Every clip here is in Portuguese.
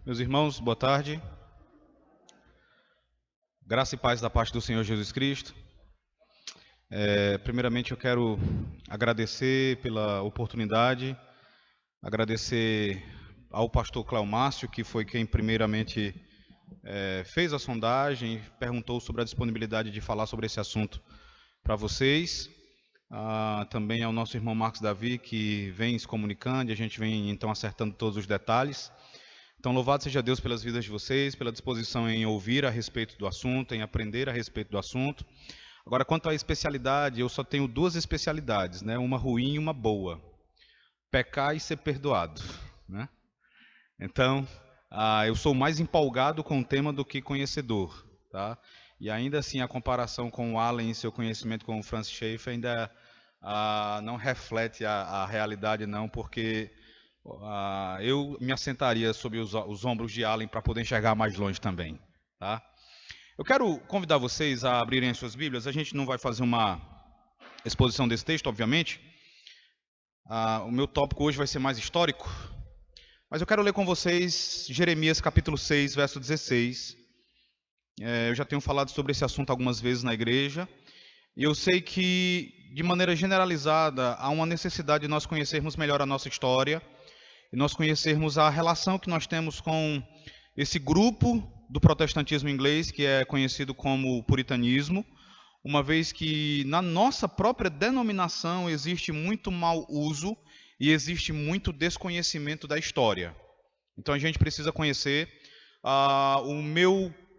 Meus irmãos, boa tarde. Graça e paz da parte do Senhor Jesus Cristo. Primeiramente eu quero agradecer pela oportunidade, agradecer ao pastor Cleomárcio, que foi quem primeiramente fez a sondagem, perguntou sobre a disponibilidade de falar sobre esse assunto para vocês. Também ao nosso irmão Marcos Davi, que vem se comunicando, e a gente vem então acertando todos os detalhes. Então, louvado seja Deus pelas vidas de vocês, pela disposição em ouvir a respeito do assunto, em aprender a respeito do assunto. Agora, quanto à especialidade, eu só tenho duas especialidades, né? Uma ruim e uma boa. Pecar e ser perdoado, né? Então, eu sou mais empolgado com o tema do que conhecedor, tá? E ainda assim, a comparação com o Allen e seu conhecimento com o Francis Schaeffer ainda não reflete a realidade, não, porque eu me assentaria sobre os ombros de Allen para poder enxergar mais longe também, tá? Eu quero convidar vocês a abrirem as suas Bíblias. A gente não vai fazer uma exposição desse texto, obviamente. O meu tópico hoje vai ser mais histórico. Mas eu quero ler com vocês Jeremias capítulo 6, verso 16. Eu já tenho falado sobre esse assunto algumas vezes na igreja. E eu sei que, de maneira generalizada, há uma necessidade de nós conhecermos melhor a nossa história e nós conhecermos a relação que nós temos com esse grupo do protestantismo inglês, que é conhecido como puritanismo, uma vez que na nossa própria denominação existe muito mau uso e existe muito desconhecimento da história. Então a gente precisa conhecer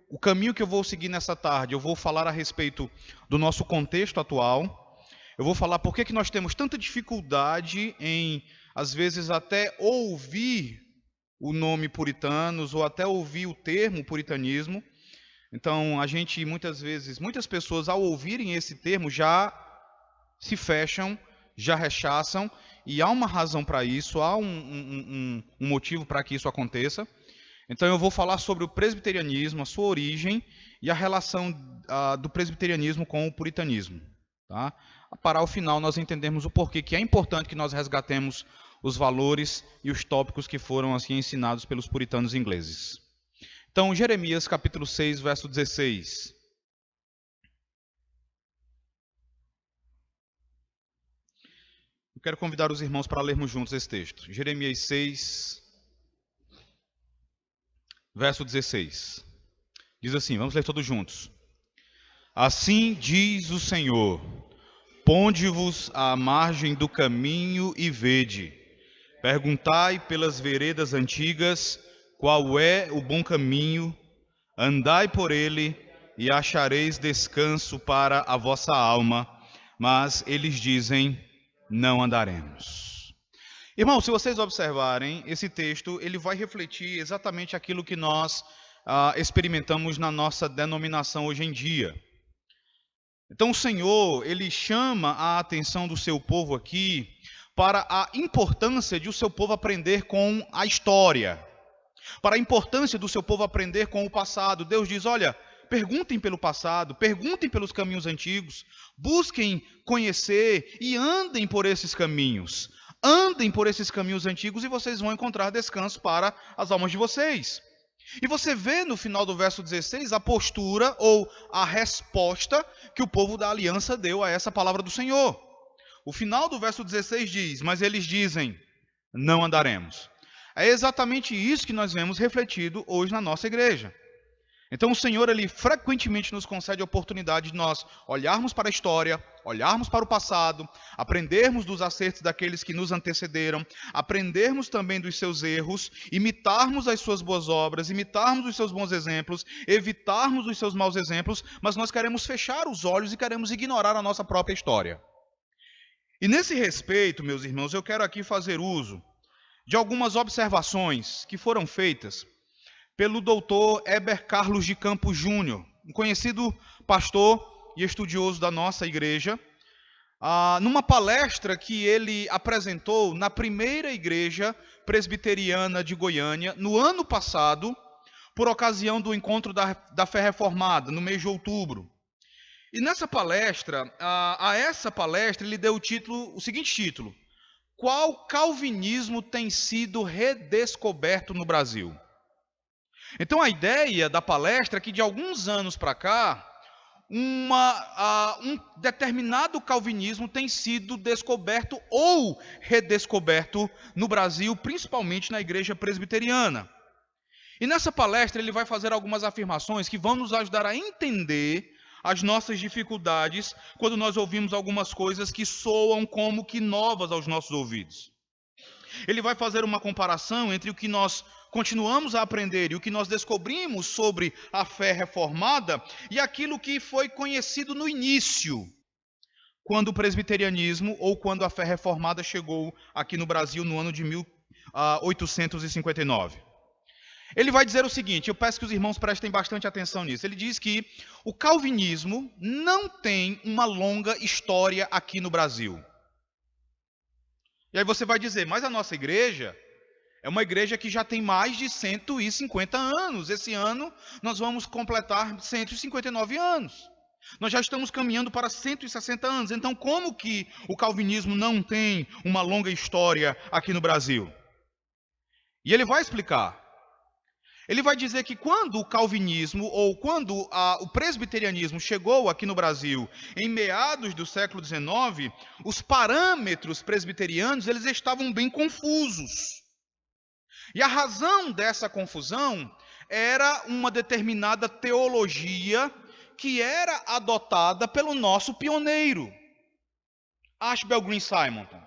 o caminho que eu vou seguir nessa tarde. Eu vou falar a respeito do nosso contexto atual. Eu vou falar por que nós temos tanta dificuldade em, às vezes, até ouvir o nome puritanos ou até ouvir o termo puritanismo. Então, a gente, muitas pessoas, ao ouvirem esse termo, já se fecham, já rechaçam, e há uma razão para isso, há um motivo para que isso aconteça. Então, eu vou falar sobre o presbiterianismo, a sua origem e a relação do presbiterianismo com o puritanismo, tá? Para ao final nós entendermos o porquê que é importante que nós resgatemos os valores e os tópicos que foram assim ensinados pelos puritanos ingleses. Então, Jeremias capítulo 6, verso 16. Eu quero convidar os irmãos para lermos juntos esse texto. Jeremias 6, verso 16. Diz assim, vamos ler todos juntos. Assim diz o Senhor: ponde-vos à margem do caminho e vede. Perguntai pelas veredas antigas qual é o bom caminho. Andai por ele e achareis descanso para a vossa alma. Mas eles dizem, não andaremos. Irmãos, se vocês observarem, esse texto ele vai refletir exatamente aquilo que nós experimentamos na nossa denominação hoje em dia. Então o Senhor, ele chama a atenção do seu povo aqui para a importância de o seu povo aprender com a história, para a importância do seu povo aprender com o passado. Deus diz, olha, perguntem pelo passado, perguntem pelos caminhos antigos, busquem conhecer e andem por esses caminhos. Andem por esses caminhos antigos e vocês vão encontrar descanso para as almas de vocês. E você vê no final do verso 16 a postura ou a resposta que o povo da aliança deu a essa palavra do Senhor. O final do verso 16 diz, mas eles dizem, não andaremos. É exatamente isso que nós vemos refletido hoje na nossa igreja. Então o Senhor, ele frequentemente nos concede a oportunidade de nós olharmos para a história, olharmos para o passado, aprendermos dos acertos daqueles que nos antecederam, aprendermos também dos seus erros, imitarmos as suas boas obras, imitarmos os seus bons exemplos, evitarmos os seus maus exemplos, mas nós queremos fechar os olhos e queremos ignorar a nossa própria história. E nesse respeito, meus irmãos, eu quero aqui fazer uso de algumas observações que foram feitas pelo doutor Heber Carlos de Campos Júnior, um conhecido pastor e estudioso da nossa igreja, numa palestra que ele apresentou na primeira igreja presbiteriana de Goiânia, no ano passado, por ocasião do encontro da Fé Reformada, no mês de outubro. E nessa palestra, a essa palestra, ele deu o seguinte título: qual calvinismo tem sido redescoberto no Brasil? Então a ideia da palestra é que de alguns anos para cá, um determinado calvinismo tem sido descoberto ou redescoberto no Brasil, principalmente na igreja presbiteriana. E nessa palestra ele vai fazer algumas afirmações que vão nos ajudar a entender as nossas dificuldades quando nós ouvimos algumas coisas que soam como que novas aos nossos ouvidos. Ele vai fazer uma comparação entre o que nós continuamos a aprender e o que nós descobrimos sobre a fé reformada e aquilo que foi conhecido no início, quando o presbiterianismo ou quando a fé reformada chegou aqui no Brasil no ano de 1859. Ele vai dizer o seguinte, eu peço que os irmãos prestem bastante atenção nisso. Ele diz que o calvinismo não tem uma longa história aqui no Brasil. E aí você vai dizer, mas a nossa igreja é uma igreja que já tem mais de 150 anos. Esse ano nós vamos completar 159 anos. Nós já estamos caminhando para 160 anos. Então como que o calvinismo não tem uma longa história aqui no Brasil? E ele vai explicar. Ele vai dizer que quando o calvinismo ou quando o presbiterianismo chegou aqui no Brasil em meados do século XIX, os parâmetros presbiterianos eles estavam bem confusos. E a razão dessa confusão era uma determinada teologia que era adotada pelo nosso pioneiro, Ashbel Green Simonton.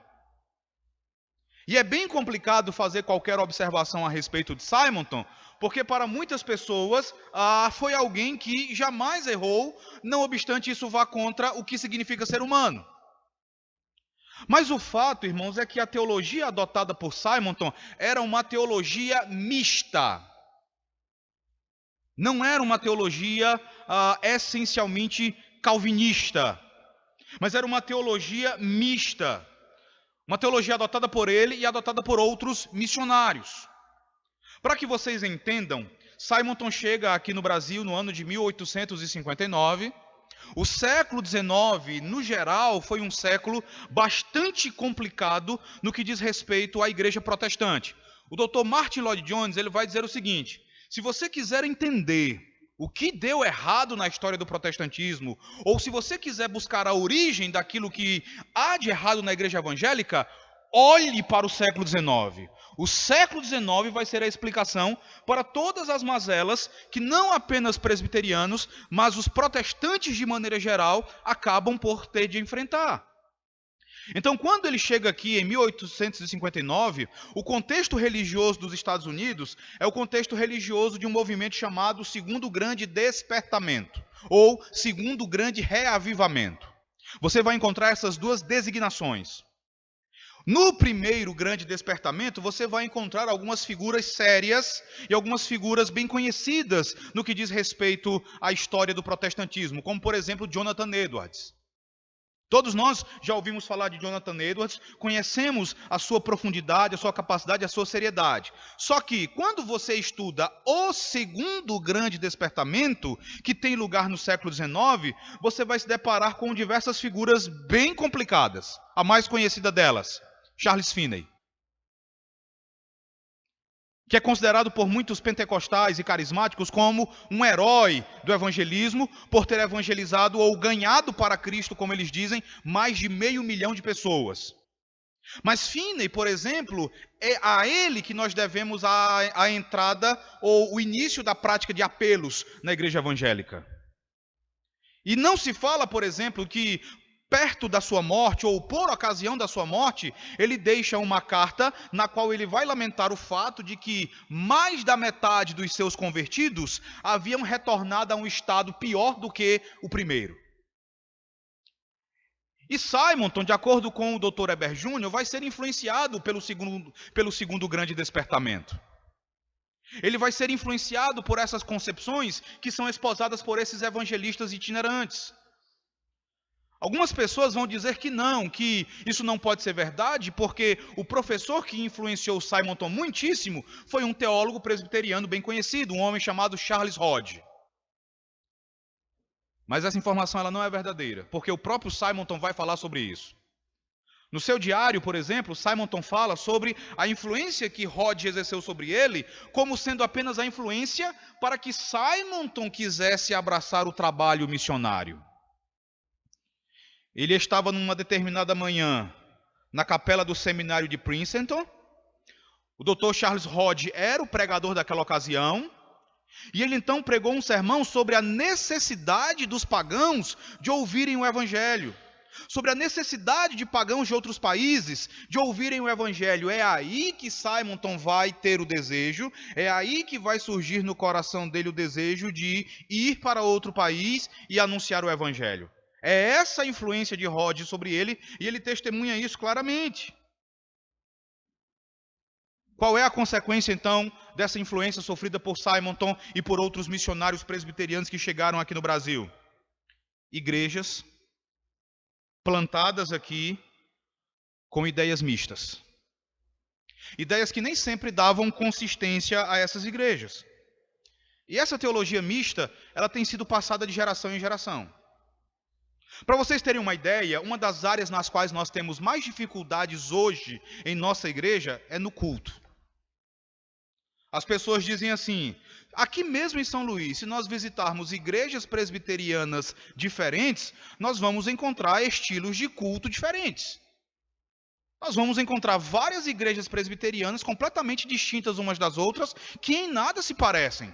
E é bem complicado fazer qualquer observação a respeito de Simonton, porque para muitas pessoas foi alguém que jamais errou, não obstante isso vá contra o que significa ser humano. Mas o fato, irmãos, é que a teologia adotada por Simonton era uma teologia mista. Não era uma teologia essencialmente calvinista, mas era uma teologia mista. Uma teologia adotada por ele e adotada por outros missionários. Para que vocês entendam, Simonton chega aqui no Brasil no ano de 1859. O século XIX, no geral, foi um século bastante complicado no que diz respeito à igreja protestante. O Dr. Martin Lloyd-Jones ele vai dizer o seguinte, se você quiser entender o que deu errado na história do protestantismo, ou se você quiser buscar a origem daquilo que há de errado na igreja evangélica, olhe para o século XIX. O século XIX vai ser a explicação para todas as mazelas que não apenas presbiterianos, mas os protestantes de maneira geral acabam por ter de enfrentar. Então, quando ele chega aqui em 1859, o contexto religioso dos Estados Unidos é o contexto religioso de um movimento chamado Segundo Grande Despertamento, ou Segundo Grande Reavivamento. Você vai encontrar essas duas designações. No primeiro grande despertamento, você vai encontrar algumas figuras sérias e algumas figuras bem conhecidas no que diz respeito à história do protestantismo, como, por exemplo, Jonathan Edwards. Todos nós já ouvimos falar de Jonathan Edwards, conhecemos a sua profundidade, a sua capacidade, a sua seriedade. Só que, quando você estuda o segundo grande despertamento, que tem lugar no século XIX, você vai se deparar com diversas figuras bem complicadas. A mais conhecida delas, Charles Finney, que é considerado por muitos pentecostais e carismáticos como um herói do evangelismo, por ter evangelizado ou ganhado para Cristo, como eles dizem, mais de 500 mil de pessoas. Mas Finney, por exemplo, é a ele que nós devemos a entrada ou o início da prática de apelos na igreja evangélica. E não se fala, por exemplo, que perto da sua morte, ou por ocasião da sua morte, ele deixa uma carta na qual ele vai lamentar o fato de que mais da metade dos seus convertidos haviam retornado a um estado pior do que o primeiro. E Simonton, de acordo com o Dr. Heber Júnior, vai ser influenciado pelo segundo grande despertamento. Ele vai ser influenciado por essas concepções que são esposadas por esses evangelistas itinerantes. Algumas pessoas vão dizer que não, que isso não pode ser verdade, porque o professor que influenciou Simonton muitíssimo foi um teólogo presbiteriano bem conhecido, um homem chamado Charles Hodge. Mas essa informação ela não é verdadeira, porque o próprio Simonton vai falar sobre isso. No seu diário, por exemplo, Simonton fala sobre a influência que Rod exerceu sobre ele, como sendo apenas a influência para que Simonton quisesse abraçar o trabalho missionário. Ele estava numa determinada manhã na capela do seminário de Princeton. O Dr. Charles Rod era o pregador daquela ocasião. E ele então pregou um sermão sobre a necessidade dos pagãos de ouvirem o evangelho. Sobre a necessidade de pagãos de outros países de ouvirem o evangelho. É aí que Simonton vai ter o desejo, é aí que vai surgir no coração dele o desejo de ir para outro país e anunciar o evangelho. É essa a influência de Rod sobre ele, e ele testemunha isso claramente. Qual é a consequência, então, dessa influência sofrida por Simonton e por outros missionários presbiterianos que chegaram aqui no Brasil? Igrejas plantadas aqui com ideias mistas. Ideias que nem sempre davam consistência a essas igrejas. E essa teologia mista, ela tem sido passada de geração em geração. Para vocês terem uma ideia, uma das áreas nas quais nós temos mais dificuldades hoje em nossa igreja é no culto. As pessoas dizem assim, aqui mesmo em São Luís, se nós visitarmos igrejas presbiterianas diferentes, nós vamos encontrar estilos de culto diferentes. Nós vamos encontrar várias igrejas presbiterianas completamente distintas umas das outras, que em nada se parecem.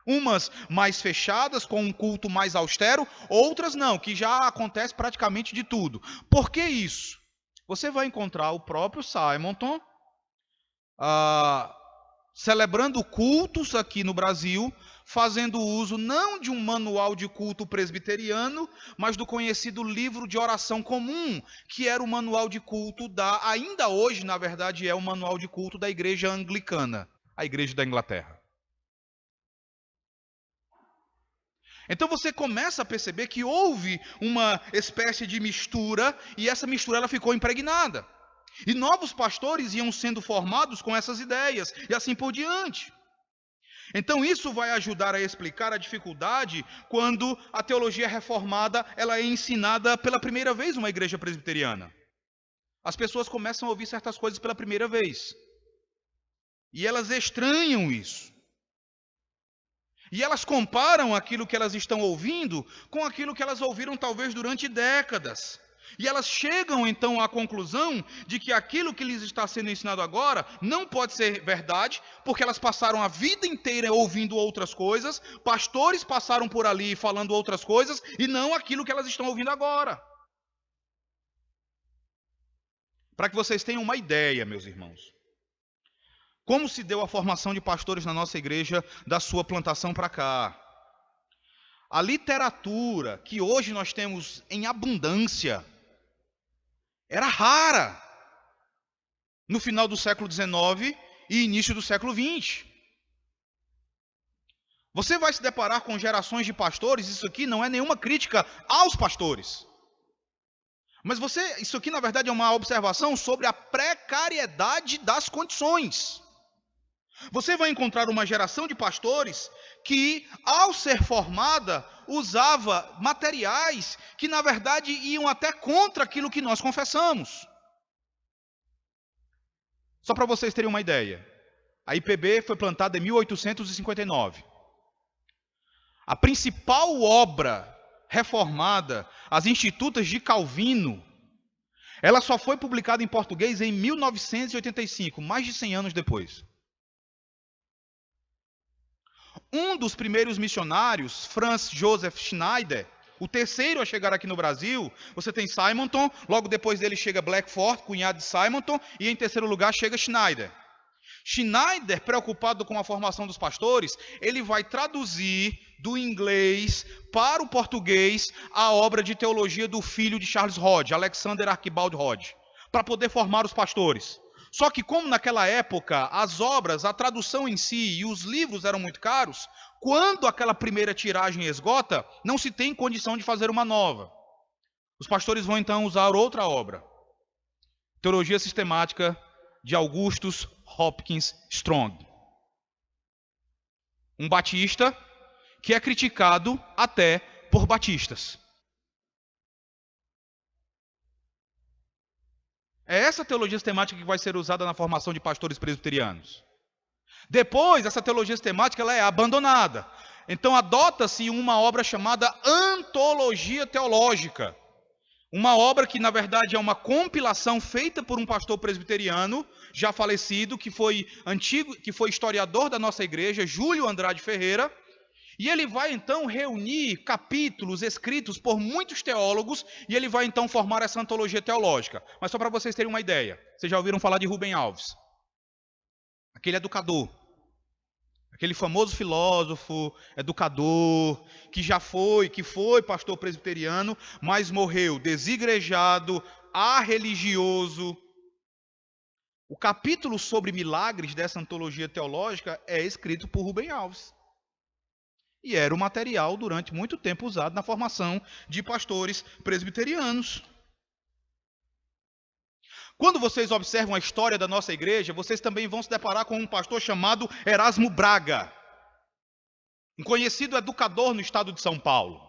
Umas mais fechadas, com um culto mais austero, outras não, que já acontece praticamente de tudo. Por que isso? Você vai encontrar o próprio Simonton celebrando cultos aqui no Brasil, fazendo uso não de um manual de culto presbiteriano, mas do conhecido livro de oração comum, que era o manual de culto ainda hoje, na verdade, é o manual de culto da igreja anglicana, a igreja da Inglaterra. Então você começa a perceber que houve uma espécie de mistura, e essa mistura ela ficou impregnada. E novos pastores iam sendo formados com essas ideias, e assim por diante. Então isso vai ajudar a explicar a dificuldade quando a teologia reformada ela é ensinada pela primeira vez numa igreja presbiteriana. As pessoas começam a ouvir certas coisas pela primeira vez. E elas estranham isso. E elas comparam aquilo que elas estão ouvindo com aquilo que elas ouviram talvez durante décadas. E elas chegam então à conclusão de que aquilo que lhes está sendo ensinado agora não pode ser verdade, porque elas passaram a vida inteira ouvindo outras coisas, pastores passaram por ali falando outras coisas, e não aquilo que elas estão ouvindo agora. Para que vocês tenham uma ideia, meus irmãos, como se deu a formação de pastores na nossa igreja da sua plantação para cá. A literatura que hoje nós temos em abundância era rara no final do século XIX e início do século XX. Você vai se deparar com gerações de pastores, isso aqui não é nenhuma crítica aos pastores. Mas isso aqui na verdade é uma observação sobre a precariedade das condições. Você vai encontrar uma geração de pastores que, ao ser formada, usava materiais que, na verdade, iam até contra aquilo que nós confessamos. Só para vocês terem uma ideia, a IPB foi plantada em 1859. A principal obra reformada, as Institutas de Calvino, ela só foi publicada em português em 1985, mais de 100 anos depois. Um dos primeiros missionários, Franz Joseph Schneider, o terceiro a chegar aqui no Brasil, você tem Simonton, logo depois dele chega Blackford, cunhado de Simonton, e em terceiro lugar chega Schneider. Schneider, preocupado com a formação dos pastores, ele vai traduzir do inglês para o português a obra de teologia do filho de Charles Rod, Alexander Archibald Rod, para poder formar os pastores. Só que como naquela época as obras, a tradução em si e os livros eram muito caros, quando aquela primeira tiragem esgota, não se tem condição de fazer uma nova. Os pastores vão então usar outra obra. Teologia Sistemática de Augustus Hopkins Strong. Um batista que é criticado até por batistas. É essa teologia sistemática que vai ser usada na formação de pastores presbiterianos. Depois, essa teologia sistemática ela é abandonada. Então, adota-se uma obra chamada antologia teológica. Uma obra que, na verdade, é uma compilação feita por um pastor presbiteriano, já falecido, que foi historiador da nossa igreja, Júlio Andrade Ferreira. E ele vai, então, reunir capítulos escritos por muitos teólogos, e ele vai, então, formar essa antologia teológica. Mas só para vocês terem uma ideia, vocês já ouviram falar de Rubem Alves? Aquele educador. Aquele famoso filósofo, educador, que foi pastor presbiteriano, mas morreu desigrejado, arreligioso. O capítulo sobre milagres dessa antologia teológica é escrito por Rubem Alves. E era o material durante muito tempo usado na formação de pastores presbiterianos. Quando vocês observam a história da nossa igreja, vocês também vão se deparar com um pastor chamado Erasmo Braga, um conhecido educador no estado de São Paulo.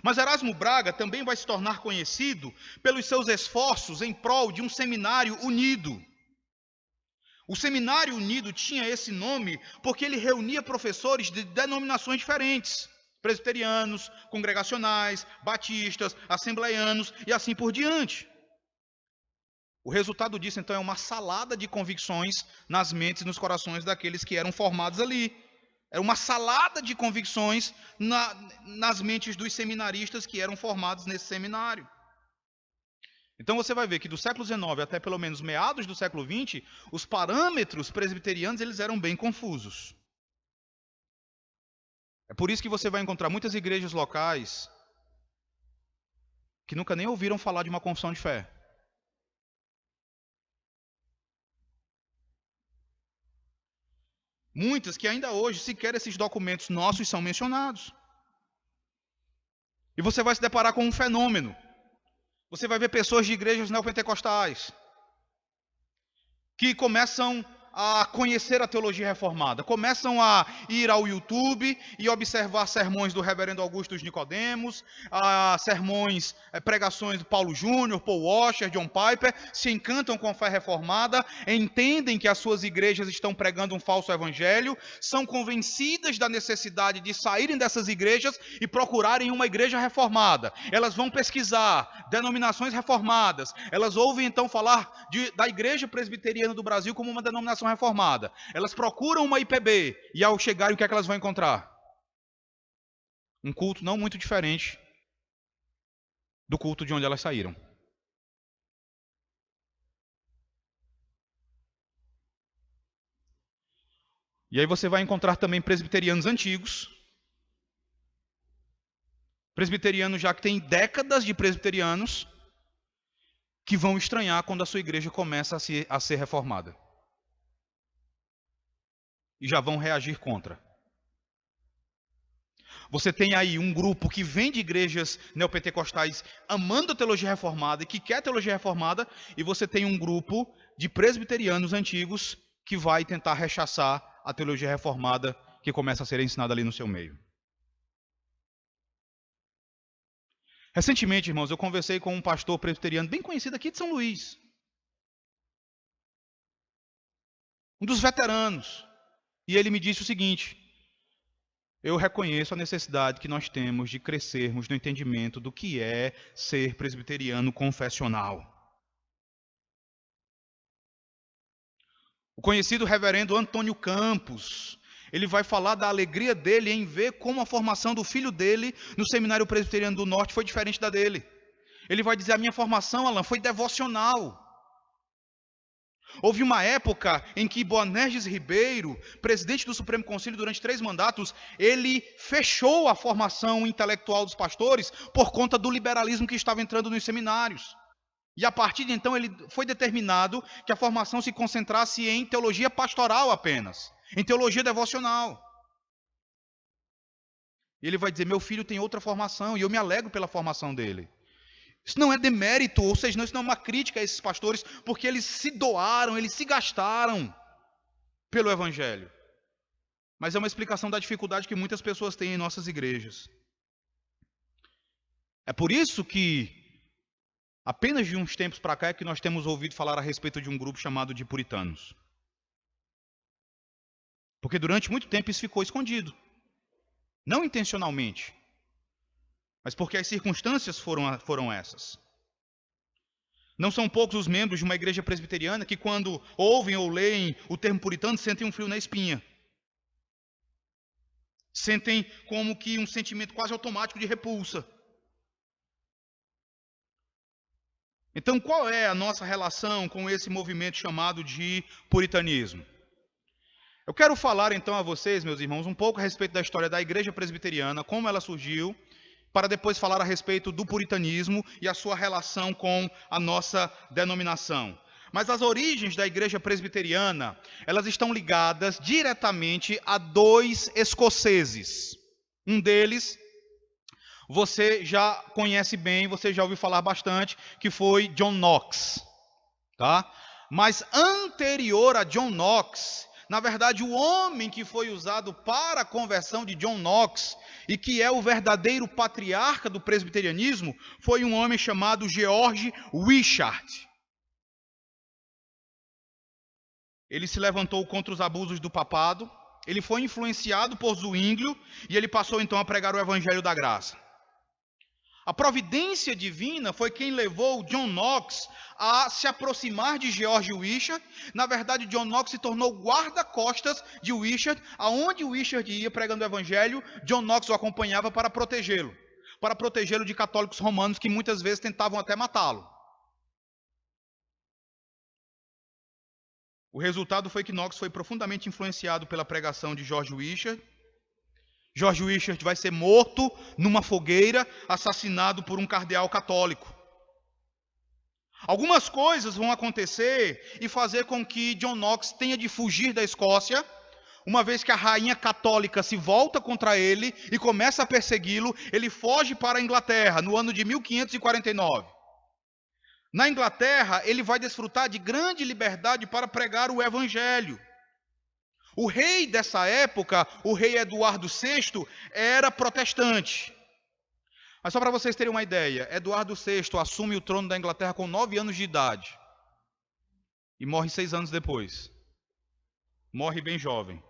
Mas Erasmo Braga também vai se tornar conhecido pelos seus esforços em prol de um seminário unido. O Seminário Unido tinha esse nome porque ele reunia professores de denominações diferentes, presbiterianos, congregacionais, batistas, assembleianos e assim por diante. O resultado disso, então, é uma salada de convicções nas mentes e nos corações daqueles que eram formados ali. Era uma salada de convicções nas mentes dos seminaristas que eram formados nesse seminário. Então você vai ver que do século XIX até pelo menos meados do século XX, os parâmetros presbiterianos eles eram bem confusos. É por isso que você vai encontrar muitas igrejas locais que nunca nem ouviram falar de uma confissão de fé. Muitas que ainda hoje sequer esses documentos nossos são mencionados. E você vai se deparar com um fenômeno. Você vai ver pessoas de igrejas neopentecostais que começam a conhecer a teologia reformada, começam a ir ao YouTube e observar sermões do reverendo Augusto Nicodemos, sermões, pregações do Paulo Júnior, Paul Washer, John Piper, se encantam com a fé reformada, entendem que as suas igrejas estão pregando um falso evangelho, são convencidas da necessidade de saírem dessas igrejas e procurarem uma igreja reformada. Elas vão pesquisar denominações reformadas, elas ouvem então falar da Igreja Presbiteriana do Brasil como uma denominação reformada. Elas procuram uma IPB e ao chegarem o que é que elas vão encontrar? Um culto não muito diferente do culto de onde elas saíram. E aí você vai encontrar também presbiterianos antigos, presbiterianos já que tem décadas de presbiterianos, que vão estranhar quando a sua igreja começa a ser reformada. E já vão reagir contra. Você tem aí um grupo que vem de igrejas neopentecostais amando a teologia reformada e que quer a teologia reformada, e você tem um grupo de presbiterianos antigos que vai tentar rechaçar a teologia reformada que começa a ser ensinada ali no seu meio. Recentemente, irmãos, eu conversei com um pastor presbiteriano bem conhecido aqui de São Luís. Um dos veteranos. E ele me disse o seguinte: eu reconheço a necessidade que nós temos de crescermos no entendimento do que é ser presbiteriano confessional. O conhecido reverendo Antônio Campos, ele vai falar da alegria dele em ver como a formação do filho dele no Seminário Presbiteriano do Norte foi diferente da dele. Ele vai dizer: a minha formação, Alan, foi devocional. Houve uma época em que Boanerges Ribeiro, presidente do Supremo Conselho durante 3 mandatos, ele fechou a formação intelectual dos pastores por conta do liberalismo que estava entrando nos seminários. E a partir de então ele foi determinado que a formação se concentrasse em teologia pastoral apenas, em teologia devocional. E ele vai dizer: meu filho tem outra formação e eu me alegro pela formação dele. Isso não é demérito, ou seja, isso não é uma crítica a esses pastores, porque eles se doaram, eles se gastaram pelo Evangelho. Mas é uma explicação da dificuldade que muitas pessoas têm em nossas igrejas. É por isso que Apenas de uns tempos para cá é que nós temos ouvido falar a respeito de um grupo chamado de puritanos. Porque durante muito tempo isso ficou escondido. Não intencionalmente, mas porque as circunstâncias foram essas. Não são poucos os membros de uma igreja presbiteriana que, quando ouvem ou leem o termo puritano, sentem um frio na espinha. Sentem como que um sentimento quase automático de repulsa. Então, qual é a nossa relação com esse movimento chamado de puritanismo? Eu quero falar então a vocês, meus irmãos, um pouco a respeito da história da igreja presbiteriana, como ela surgiu, para depois falar a respeito do puritanismo e a sua relação com a nossa denominação. Mas as origens da igreja presbiteriana, elas estão ligadas diretamente a dois escoceses. Um deles, você já conhece bem, você já ouviu falar bastante, que foi John Knox. Tá? Mas anterior a John Knox, na verdade, o homem que foi usado para a conversão de John Knox e que é o verdadeiro patriarca do presbiterianismo foi um homem chamado George Wishart. Ele se levantou contra os abusos do papado, ele foi influenciado por Zwinglio e ele passou então a pregar o evangelho da graça. A providência divina foi quem levou John Knox a se aproximar de George Wishart. Na verdade, John Knox se tornou guarda-costas de Wishart. Aonde Wishart ia pregando o evangelho, John Knox o acompanhava para protegê-lo de católicos romanos que muitas vezes tentavam até matá-lo. O resultado foi que Knox foi profundamente influenciado pela pregação de George Wishart. George Wishart vai ser morto numa fogueira, assassinado por um cardeal católico. Algumas coisas vão acontecer e fazer com que John Knox tenha de fugir da Escócia, uma vez que a rainha católica se volta contra ele e começa a persegui-lo, ele foge para a Inglaterra no ano de 1549. Na Inglaterra, ele vai desfrutar de grande liberdade para pregar o evangelho. O rei dessa época, o rei Eduardo VI, era protestante. Mas só para vocês terem uma ideia, Eduardo VI assume o trono da Inglaterra com 9 anos de idade. E morre 6 anos depois. Morre bem jovem.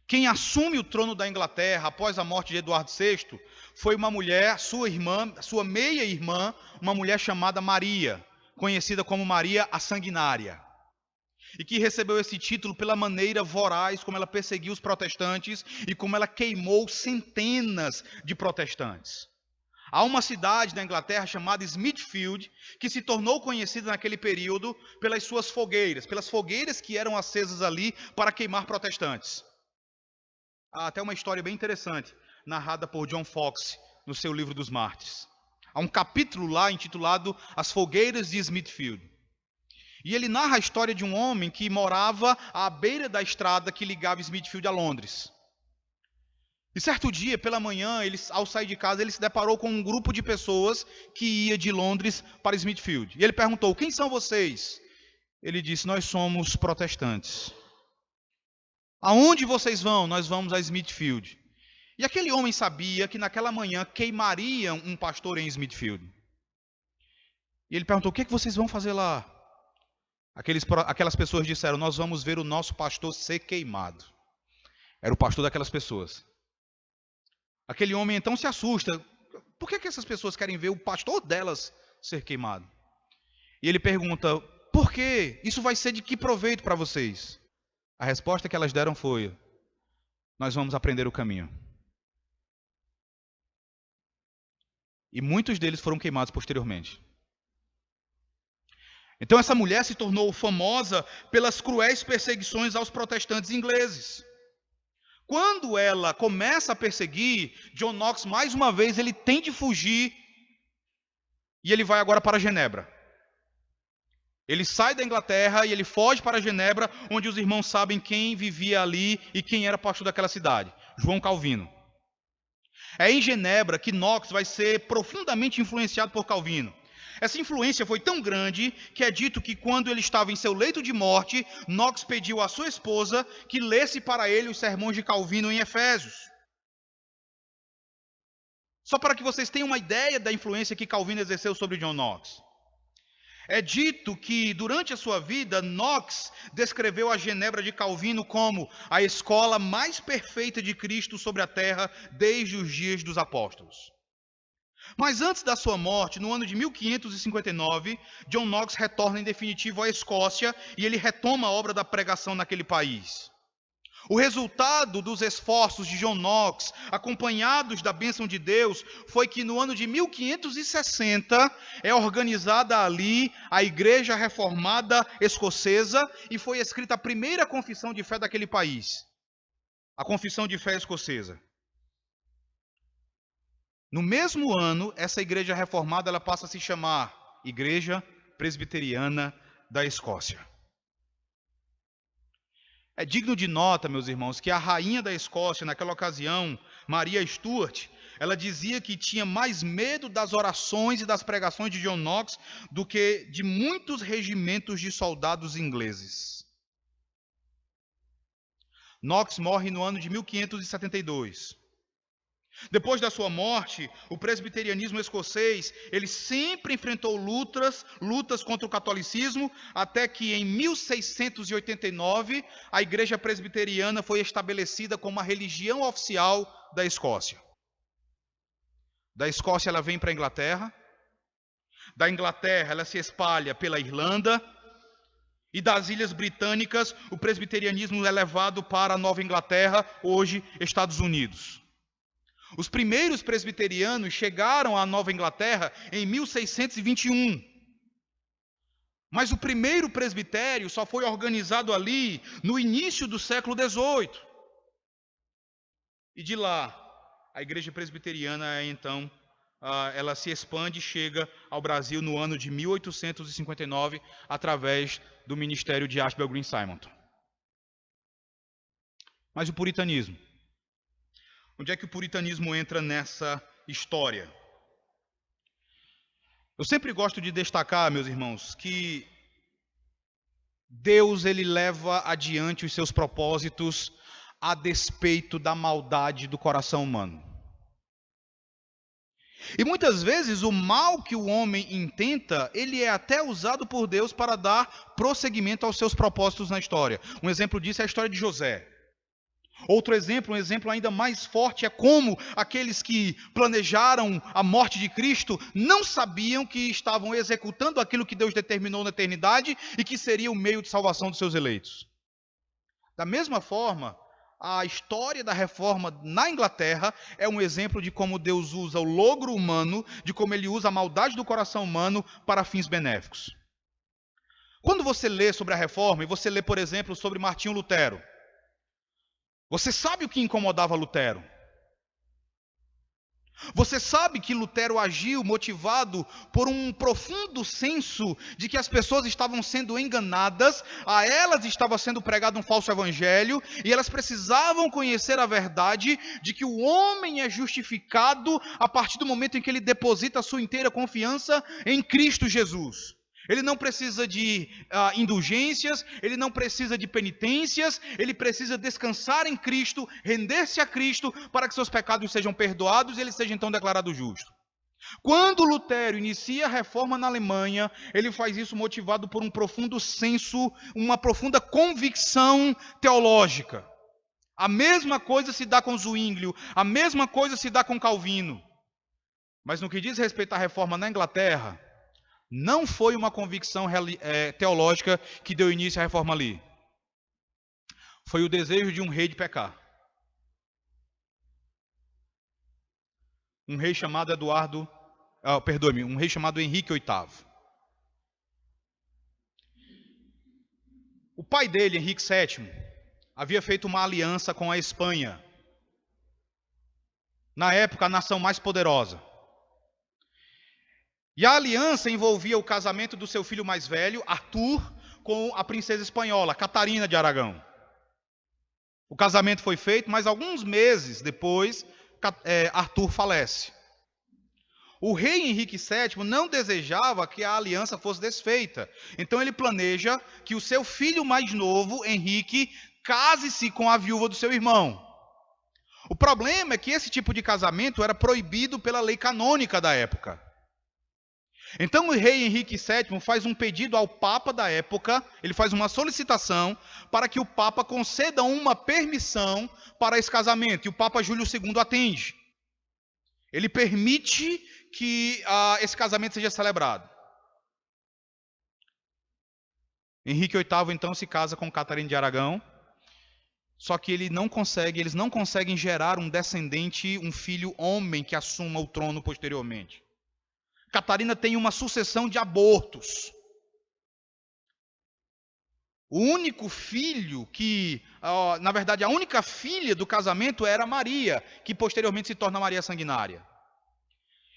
Quem assume o trono da Inglaterra após a morte de Eduardo VI foi uma mulher, sua irmã, sua meia-irmã, uma mulher chamada Maria, conhecida como Maria a Sanguinária. E que recebeu esse título pela maneira voraz como ela perseguiu os protestantes e como ela queimou centenas de protestantes. Há uma cidade na Inglaterra chamada Smithfield, que se tornou conhecida naquele período pelas suas fogueiras, pelas fogueiras que eram acesas ali para queimar protestantes. Há até uma história bem interessante, narrada por John Foxe no seu livro dos Mártires. Há um capítulo lá intitulado As Fogueiras de Smithfield. E ele narra a história de um homem que morava à beira da estrada que ligava Smithfield a Londres. E certo dia, pela manhã, ao sair de casa, ele se deparou com um grupo de pessoas que ia de Londres para Smithfield. E ele perguntou, quem são vocês? Ele disse, nós somos protestantes. Aonde vocês vão? Nós vamos a Smithfield. E aquele homem sabia que naquela manhã queimariam um pastor em Smithfield. E ele perguntou, o que é que vocês vão fazer lá? Aquelas pessoas disseram, nós vamos ver o nosso pastor ser queimado. Era o pastor daquelas pessoas. Aquele homem então se assusta. Por que essas pessoas querem ver o pastor delas ser queimado? E ele pergunta, por quê? Isso vai ser de que proveito para vocês? A resposta que elas deram foi, nós vamos aprender o caminho. E muitos deles foram queimados posteriormente. Então essa mulher se tornou famosa pelas cruéis perseguições aos protestantes ingleses. Quando ela começa a perseguir, John Knox, mais uma vez, ele tem de fugir e ele vai agora para Genebra. Ele sai da Inglaterra e ele foge para Genebra, onde os irmãos sabem quem vivia ali e quem era pastor daquela cidade, João Calvino. É em Genebra que Knox vai ser profundamente influenciado por Calvino. Essa influência foi tão grande que é dito que quando ele estava em seu leito de morte, Knox pediu à sua esposa que lesse para ele os sermões de Calvino em Efésios. Só para que vocês tenham uma ideia da influência que Calvino exerceu sobre John Knox. É dito que, durante a sua vida, Knox descreveu a Genebra de Calvino como a escola mais perfeita de Cristo sobre a terra desde os dias dos apóstolos. Mas antes da sua morte, no ano de 1559, John Knox retorna em definitivo à Escócia e ele retoma a obra da pregação naquele país. O resultado dos esforços de John Knox, acompanhados da bênção de Deus, foi que no ano de 1560 é organizada ali a Igreja Reformada Escocesa e foi escrita a primeira confissão de fé daquele país, a Confissão de Fé Escocesa. No mesmo ano, essa Igreja Reformada ela passa a se chamar Igreja Presbiteriana da Escócia. É digno de nota, meus irmãos, que a rainha da Escócia, naquela ocasião, Maria Stuart, ela dizia que tinha mais medo das orações e das pregações de John Knox do que de muitos regimentos de soldados ingleses. Knox morre no ano de 1572. Depois da sua morte, o presbiterianismo escocês, ele sempre enfrentou lutas contra o catolicismo, até que em 1689, a igreja presbiteriana foi estabelecida como a religião oficial da Escócia. Da Escócia ela vem para a Inglaterra, da Inglaterra ela se espalha pela Irlanda, e das Ilhas Britânicas o presbiterianismo é levado para a Nova Inglaterra, hoje Estados Unidos. Os primeiros presbiterianos chegaram à Nova Inglaterra em 1621. Mas o primeiro presbitério só foi organizado ali no início do século XVIII. E de lá, a igreja presbiteriana, então, ela se expande e chega ao Brasil no ano de 1859, através do ministério de Ashbel Green Simonton. Mas o puritanismo. Onde é que o puritanismo entra nessa história? Eu sempre gosto de destacar, meus irmãos, que Deus ele leva adiante os seus propósitos a despeito da maldade do coração humano. E muitas vezes o mal que o homem intenta, ele é até usado por Deus para dar prosseguimento aos seus propósitos na história. Um exemplo disso é a história de José. Outro exemplo, um exemplo ainda mais forte, é como aqueles que planejaram a morte de Cristo não sabiam que estavam executando aquilo que Deus determinou na eternidade e que seria o meio de salvação dos seus eleitos. Da mesma forma, a história da reforma na Inglaterra é um exemplo de como Deus usa o logro humano, de como ele usa a maldade do coração humano para fins benéficos. Quando você lê sobre a reforma, e você lê, por exemplo, sobre Martinho Lutero, você sabe o que incomodava Lutero? Você sabe que Lutero agiu motivado por um profundo senso de que as pessoas estavam sendo enganadas, a elas estava sendo pregado um falso evangelho, e elas precisavam conhecer a verdade de que o homem é justificado a partir do momento em que ele deposita a sua inteira confiança em Cristo Jesus. Ele não precisa de indulgências, ele não precisa de penitências, ele precisa descansar em Cristo, render-se a Cristo, para que seus pecados sejam perdoados e ele seja então declarado justo. Quando Lutero inicia a reforma na Alemanha, ele faz isso motivado por um profundo senso, uma profunda convicção teológica. A mesma coisa se dá com Zwinglio, a mesma coisa se dá com Calvino. Mas no que diz respeito à reforma na Inglaterra, não foi uma convicção teológica que deu início à reforma ali. Foi o desejo de um rei de pecar. Um rei chamado um rei chamado Henrique VIII. O pai dele, Henrique VII, havia feito uma aliança com a Espanha. Na época, a nação mais poderosa. E a aliança envolvia o casamento do seu filho mais velho, Arthur, com a princesa espanhola, Catarina de Aragão. O casamento foi feito, mas alguns meses depois, Arthur falece. O rei Henrique VII não desejava que a aliança fosse desfeita. Então ele planeja que o seu filho mais novo, Henrique, case-se com a viúva do seu irmão. O problema é que esse tipo de casamento era proibido pela lei canônica da época. Então o rei Henrique VII faz um pedido ao Papa da época, ele faz uma solicitação para que o Papa conceda uma permissão para esse casamento, e o Papa Júlio II atende. Ele permite que esse casamento seja celebrado. Henrique VIII então se casa com Catarina de Aragão, só que eles não conseguem gerar um descendente, um filho homem que assuma o trono posteriormente. Catarina tem uma sucessão de abortos. O único filho na verdade, a única filha do casamento era Maria, que posteriormente se torna Maria Sanguinária.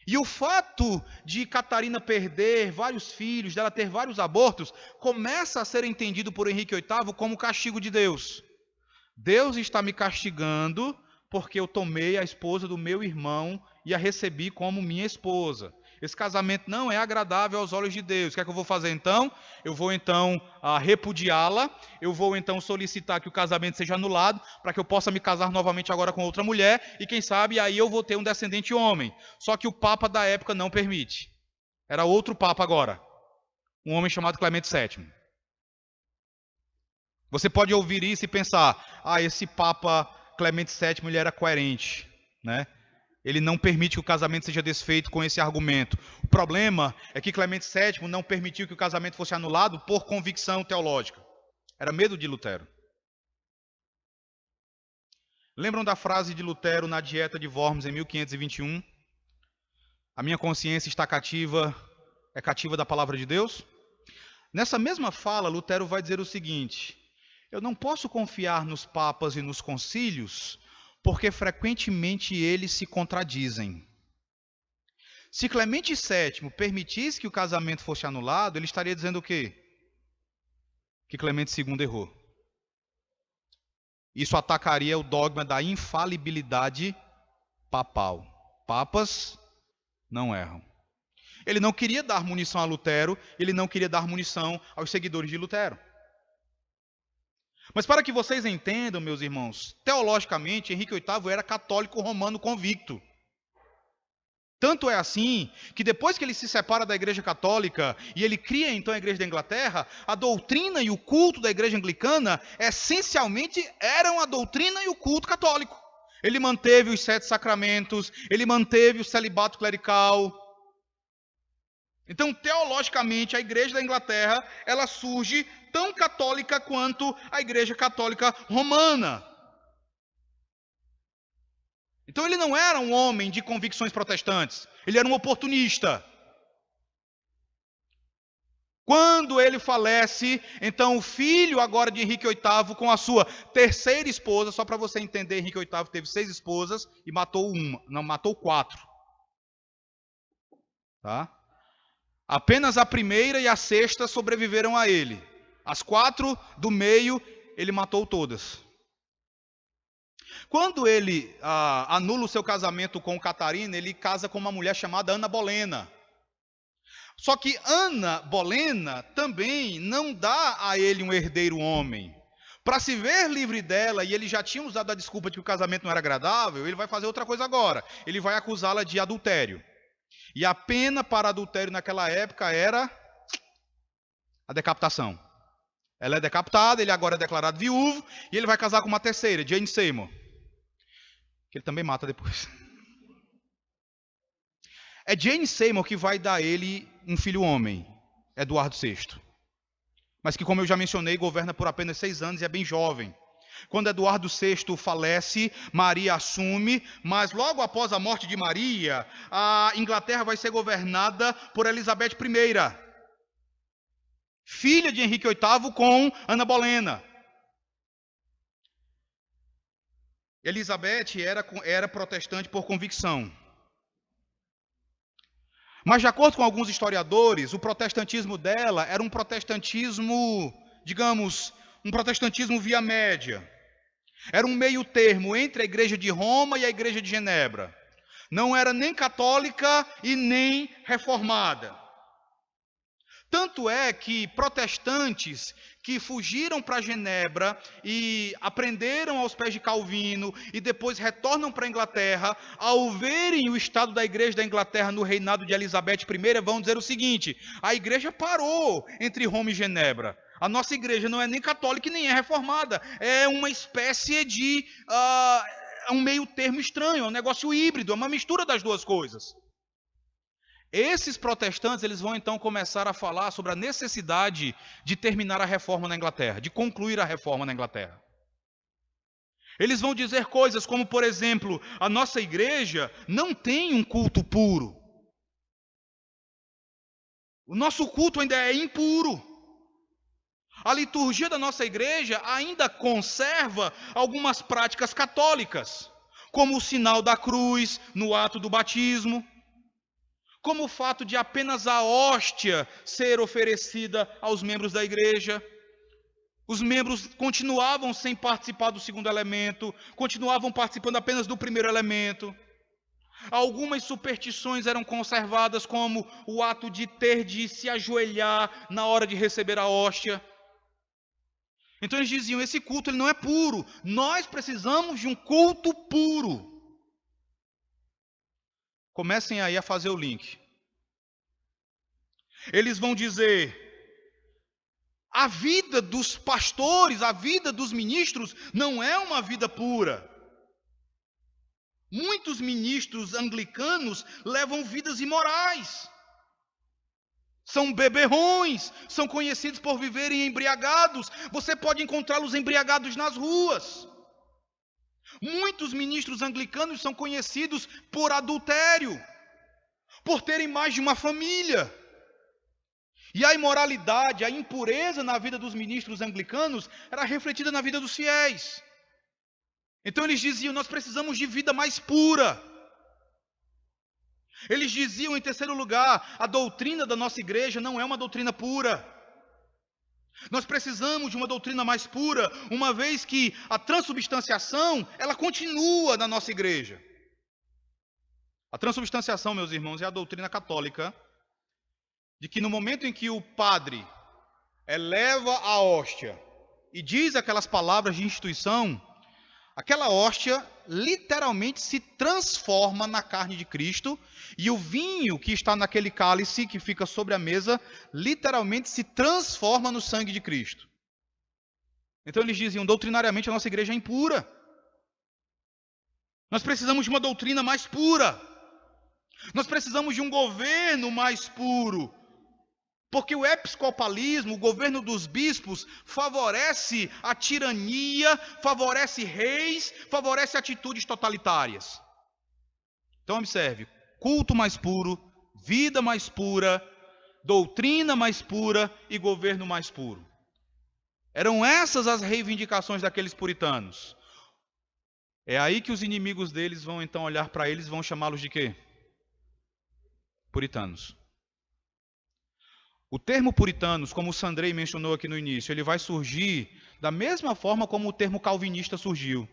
E o fato de Catarina perder vários filhos, dela ter vários abortos, começa a ser entendido por Henrique VIII como castigo de Deus. Deus está me castigando porque eu tomei a esposa do meu irmão e a recebi como minha esposa. Esse casamento não é agradável aos olhos de Deus. O que é que eu vou fazer então? Eu vou então repudiá-la, eu vou então solicitar que o casamento seja anulado, para que eu possa me casar novamente agora com outra mulher, e quem sabe aí eu vou ter um descendente homem. Só que o Papa da época não permite. Era outro Papa agora, um homem chamado Clemente VII. Você pode ouvir isso e pensar, esse Papa Clemente VII ele era coerente, né? Ele não permite que o casamento seja desfeito com esse argumento. O problema é que Clemente VII não permitiu que o casamento fosse anulado por convicção teológica. Era medo de Lutero. Lembram da frase de Lutero na Dieta de Worms em 1521? A minha consciência está cativa, é cativa da palavra de Deus? Nessa mesma fala, Lutero vai dizer o seguinte: eu não posso confiar nos papas e nos concílios, porque frequentemente eles se contradizem. Se Clemente VII permitisse que o casamento fosse anulado, ele estaria dizendo o quê? Que Clemente II errou. Isso atacaria o dogma da infalibilidade papal. Papas não erram. Ele não queria dar munição a Lutero, ele não queria dar munição aos seguidores de Lutero. Mas para que vocês entendam, meus irmãos, teologicamente, Henrique VIII era católico romano convicto. Tanto é assim, que depois que ele se separa da Igreja Católica, e ele cria então a Igreja da Inglaterra, a doutrina e o culto da Igreja Anglicana, essencialmente, eram a doutrina e o culto católico. Ele manteve os 7 sacramentos, ele manteve o celibato clerical. Então, teologicamente, a Igreja da Inglaterra, ela surge tão católica quanto a Igreja Católica Romana. Então ele não era um homem de convicções protestantes, ele era um oportunista. Quando ele falece, então o filho agora de Henrique VIII, com a sua terceira esposa, só para você entender, Henrique VIII teve 6 esposas e matou 4. Tá? Apenas a primeira e a sexta sobreviveram a ele. As 4 do meio, ele matou todas. Quando ele anula o seu casamento com Catarina, ele casa com uma mulher chamada Ana Bolena. Só que Ana Bolena também não dá a ele um herdeiro homem. Para se ver livre dela, e ele já tinha usado a desculpa de que o casamento não era agradável, ele vai fazer outra coisa agora. Ele vai acusá-la de adultério. E a pena para adultério naquela época era a decapitação. Ela é decapitada, ele agora é declarado viúvo, e ele vai casar com uma terceira, Jane Seymour. Que ele também mata depois. É Jane Seymour que vai dar a ele um filho homem, Eduardo VI. Mas que, como eu já mencionei, governa por apenas 6 anos e é bem jovem. Quando Eduardo VI falece, Maria assume, mas logo após a morte de Maria, a Inglaterra vai ser governada por Elizabeth I, filha de Henrique VIII com Ana Bolena. Elizabeth era protestante por convicção. Mas, de acordo com alguns historiadores, o protestantismo dela era um protestantismo, digamos, um protestantismo via média. Era um meio termo entre a Igreja de Roma e a Igreja de Genebra. Não era nem católica e nem reformada. Tanto é que protestantes que fugiram para Genebra e aprenderam aos pés de Calvino e depois retornam para a Inglaterra, ao verem o estado da igreja da Inglaterra no reinado de Elizabeth I, vão dizer o seguinte: a igreja parou entre Roma e Genebra. A nossa igreja não é nem católica e nem é reformada. É uma espécie de um meio termo estranho, é um negócio híbrido, é uma mistura das duas coisas. Esses protestantes, eles vão então começar a falar sobre a necessidade de terminar a reforma na Inglaterra, de concluir a reforma na Inglaterra. Eles vão dizer coisas como, por exemplo, a nossa igreja não tem um culto puro. O nosso culto ainda é impuro. A liturgia da nossa igreja ainda conserva algumas práticas católicas, como o sinal da cruz no ato do batismo, como o fato de apenas a hóstia ser oferecida aos membros da igreja. Os membros continuavam sem participar do segundo elemento, continuavam participando apenas do primeiro elemento. Algumas superstições eram conservadas, como o ato de ter de se ajoelhar na hora de receber a hóstia. Então eles diziam, esse culto ele não é puro, nós precisamos de um culto puro. Comecem aí a fazer o link. Eles vão dizer, a vida dos pastores, a vida dos ministros não é uma vida pura. Muitos ministros anglicanos levam vidas imorais. São beberrões, são conhecidos por viverem embriagados. Você pode encontrá-los embriagados nas ruas. Muitos ministros anglicanos são conhecidos por adultério, por terem mais de uma família. E a imoralidade, a impureza na vida dos ministros anglicanos era refletida na vida dos fiéis. Então eles diziam, nós precisamos de vida mais pura. Eles diziam, em terceiro lugar, a doutrina da nossa igreja não é uma doutrina pura. Nós precisamos de uma doutrina mais pura, uma vez que a transubstanciação, ela continua na nossa igreja. A transubstanciação, meus irmãos, é a doutrina católica de que no momento em que o padre eleva a hóstia e diz aquelas palavras de instituição, aquela hóstia literalmente se transforma na carne de Cristo, e o vinho que está naquele cálice que fica sobre a mesa, literalmente se transforma no sangue de Cristo. Então eles diziam, doutrinariamente a nossa igreja é impura. Nós precisamos de uma doutrina mais pura. Nós precisamos de um governo mais puro. Porque o episcopalismo, o governo dos bispos, favorece a tirania, favorece reis, favorece atitudes totalitárias. Então observe, culto mais puro, vida mais pura, doutrina mais pura e governo mais puro. Eram essas as reivindicações daqueles puritanos. É aí que os inimigos deles vão então olhar para eles e vão chamá-los de quê? Puritanos. O termo puritanos, como o Sandrei mencionou aqui no início, ele vai surgir da mesma forma como o termo calvinista surgiu.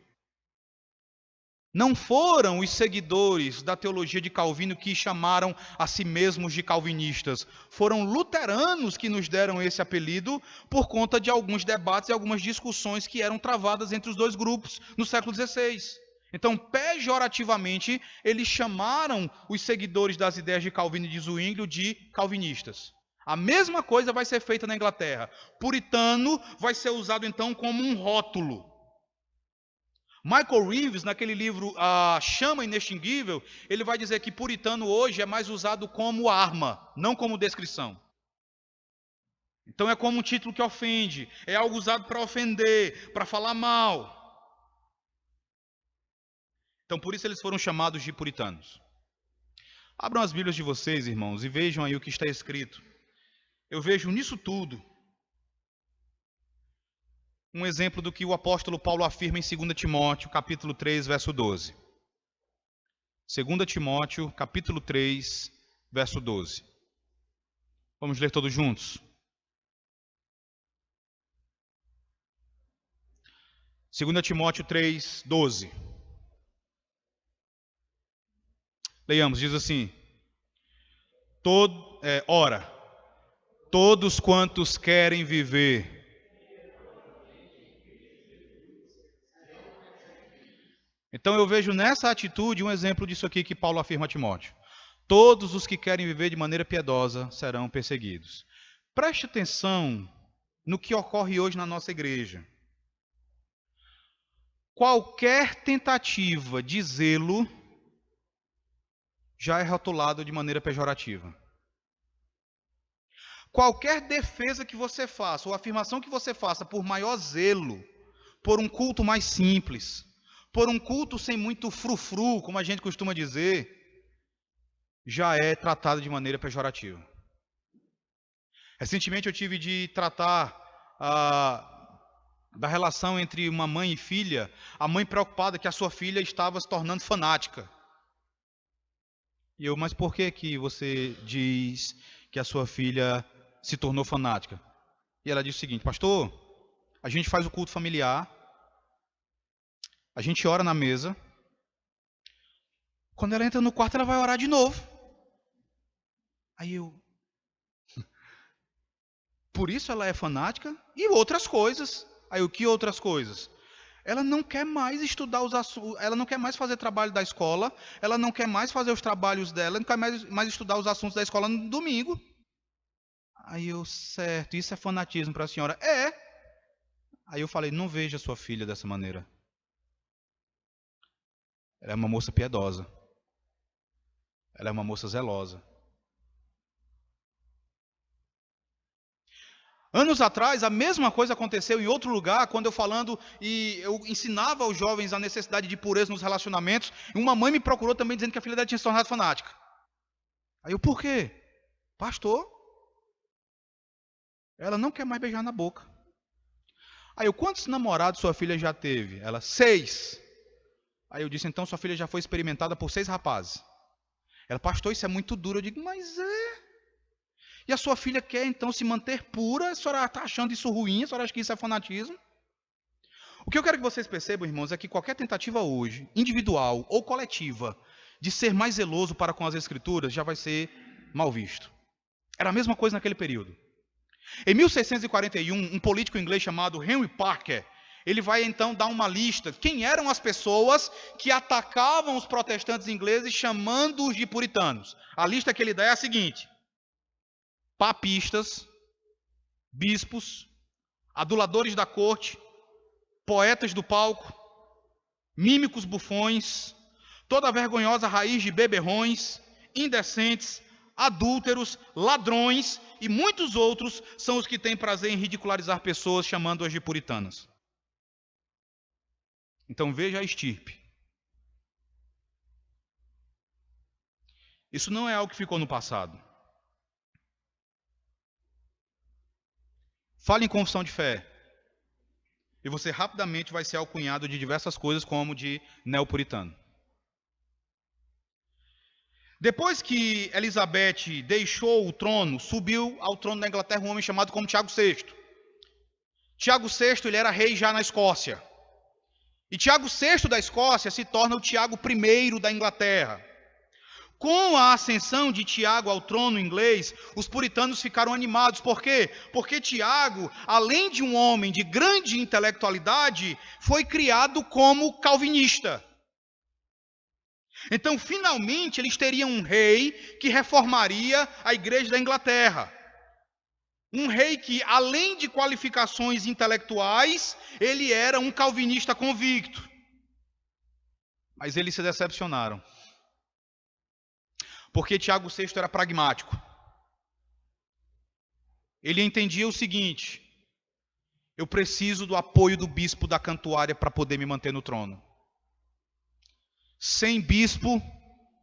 Não foram os seguidores da teologia de Calvino que chamaram a si mesmos de calvinistas. Foram luteranos que nos deram esse apelido por conta de alguns debates e algumas discussões que eram travadas entre os dois grupos no século XVI. Então, pejorativamente, eles chamaram os seguidores das ideias de Calvino e de Zwinglio de calvinistas. A mesma coisa vai ser feita na Inglaterra. Puritano vai ser usado então como um rótulo. Michael Reeves, naquele livro A Chama Inextinguível, ele vai dizer que puritano hoje é mais usado como arma, não como descrição. Então é como um título que ofende, é algo usado para ofender, para falar mal. Então por isso eles foram chamados de puritanos. Abram as Bíblias de vocês, irmãos, e vejam aí o que está escrito. Eu vejo nisso tudo um exemplo do que o apóstolo Paulo afirma em 2 Timóteo, capítulo 3, verso 12. 2 Timóteo, capítulo 3, verso 12. Vamos ler todos juntos? 2 Timóteo 3, 12. Leiamos, diz assim: Ora, Todos quantos querem viver. Então eu vejo nessa atitude um exemplo disso aqui que Paulo afirma a Timóteo. Todos os que querem viver de maneira piedosa serão perseguidos. Preste atenção no que ocorre hoje na nossa igreja. Qualquer tentativa de zelo já é rotulado de maneira pejorativa. Qualquer defesa que você faça, ou afirmação que você faça por maior zelo, por um culto mais simples, por um culto sem muito frufru, como a gente costuma dizer, já é tratado de maneira pejorativa. Recentemente eu tive de tratar da relação entre uma mãe e filha, a mãe preocupada que a sua filha estava se tornando fanática. E eu, mas por que você diz que a sua filha se tornou fanática? E ela disse o seguinte: pastor, a gente faz o culto familiar, a gente ora na mesa, quando ela entra no quarto ela vai orar de novo. Aí eu... Por isso ela é fanática? E outras coisas. Aí o que outras coisas? Ela não quer mais estudar os assuntos, ela não quer mais fazer trabalho da escola, ela não quer mais fazer os trabalhos dela, não quer mais estudar os assuntos da escola no domingo. Aí eu, certo, isso é fanatismo para a senhora? É. Aí eu falei, não veja sua filha dessa maneira. Ela é uma moça piedosa. Ela é uma moça zelosa. Anos atrás, a mesma coisa aconteceu em outro lugar, quando eu ensinava aos jovens a necessidade de pureza nos relacionamentos, e uma mãe me procurou também dizendo que a filha dela tinha se tornado fanática. Aí eu, por quê? Pastor, ela não quer mais beijar na boca. Aí eu, quantos namorados sua filha já teve? Ela, 6. Aí eu disse, então sua filha já foi experimentada por 6 rapazes. Ela, pastor, isso é muito duro. Eu digo, mas é... E a sua filha quer então se manter pura? A senhora está achando isso ruim? A senhora acha que isso é fanatismo? O que eu quero que vocês percebam, irmãos, é que qualquer tentativa hoje, individual ou coletiva, de ser mais zeloso para com as Escrituras, já vai ser mal visto. Era a mesma coisa naquele período. Em 1641, um político inglês chamado Henry Parker, ele vai então dar uma lista. Quem eram as pessoas que atacavam os protestantes ingleses chamando-os de puritanos? A lista que ele dá é a seguinte: papistas, bispos, aduladores da corte, poetas do palco, mímicos bufões, toda a vergonhosa raiz de beberrões, indecentes, adúlteros, ladrões e muitos outros são os que têm prazer em ridicularizar pessoas chamando-as de puritanas. Então veja a estirpe. Isso não é algo que ficou no passado. Fale em confissão de fé. E você rapidamente vai ser alcunhado de diversas coisas, como de neopuritano. Depois que Elizabeth deixou o trono, subiu ao trono da Inglaterra um homem chamado como Tiago VI. Tiago VI, ele era rei já na Escócia. E Tiago VI da Escócia se torna o Tiago I da Inglaterra. Com a ascensão de Tiago ao trono inglês, os puritanos ficaram animados. Por quê? Porque Tiago, além de um homem de grande intelectualidade, foi criado como calvinista. Então, finalmente, eles teriam um rei que reformaria a igreja da Inglaterra. Um rei que, além de qualificações intelectuais, ele era um calvinista convicto. Mas eles se decepcionaram. Porque Tiago VI era pragmático. Ele entendia o seguinte: eu preciso do apoio do bispo da Cantuária para poder me manter no trono. Sem bispo,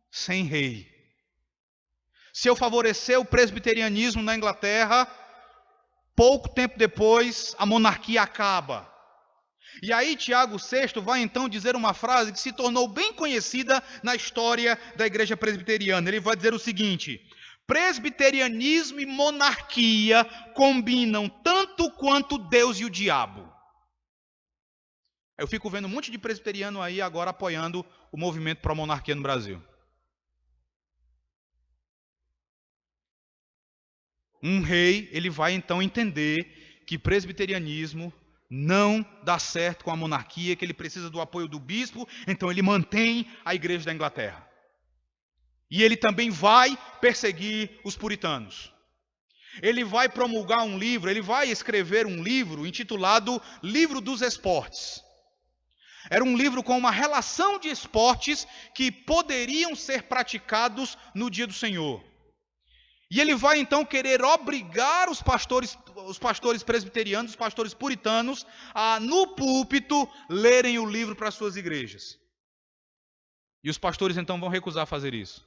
sem rei. Se eu favorecer o presbiterianismo na Inglaterra, pouco tempo depois a monarquia acaba. E aí Tiago VI vai então dizer uma frase que se tornou bem conhecida na história da igreja presbiteriana. Ele vai dizer o seguinte: presbiterianismo e monarquia combinam tanto quanto Deus e o diabo. Eu fico vendo um monte de presbiteriano aí agora apoiando o movimento pró-monarquia no Brasil. Um rei, ele vai então entender que presbiterianismo não dá certo com a monarquia, que ele precisa do apoio do bispo, então ele mantém a igreja da Inglaterra. E ele também vai perseguir os puritanos. Ele vai promulgar um livro, ele vai escrever um livro intitulado Livro dos Esportes. Era um livro com uma relação de esportes que poderiam ser praticados no dia do Senhor. E ele vai então querer obrigar os pastores presbiterianos, os pastores puritanos, a no púlpito lerem o livro para suas igrejas. E os pastores então vão recusar fazer isso,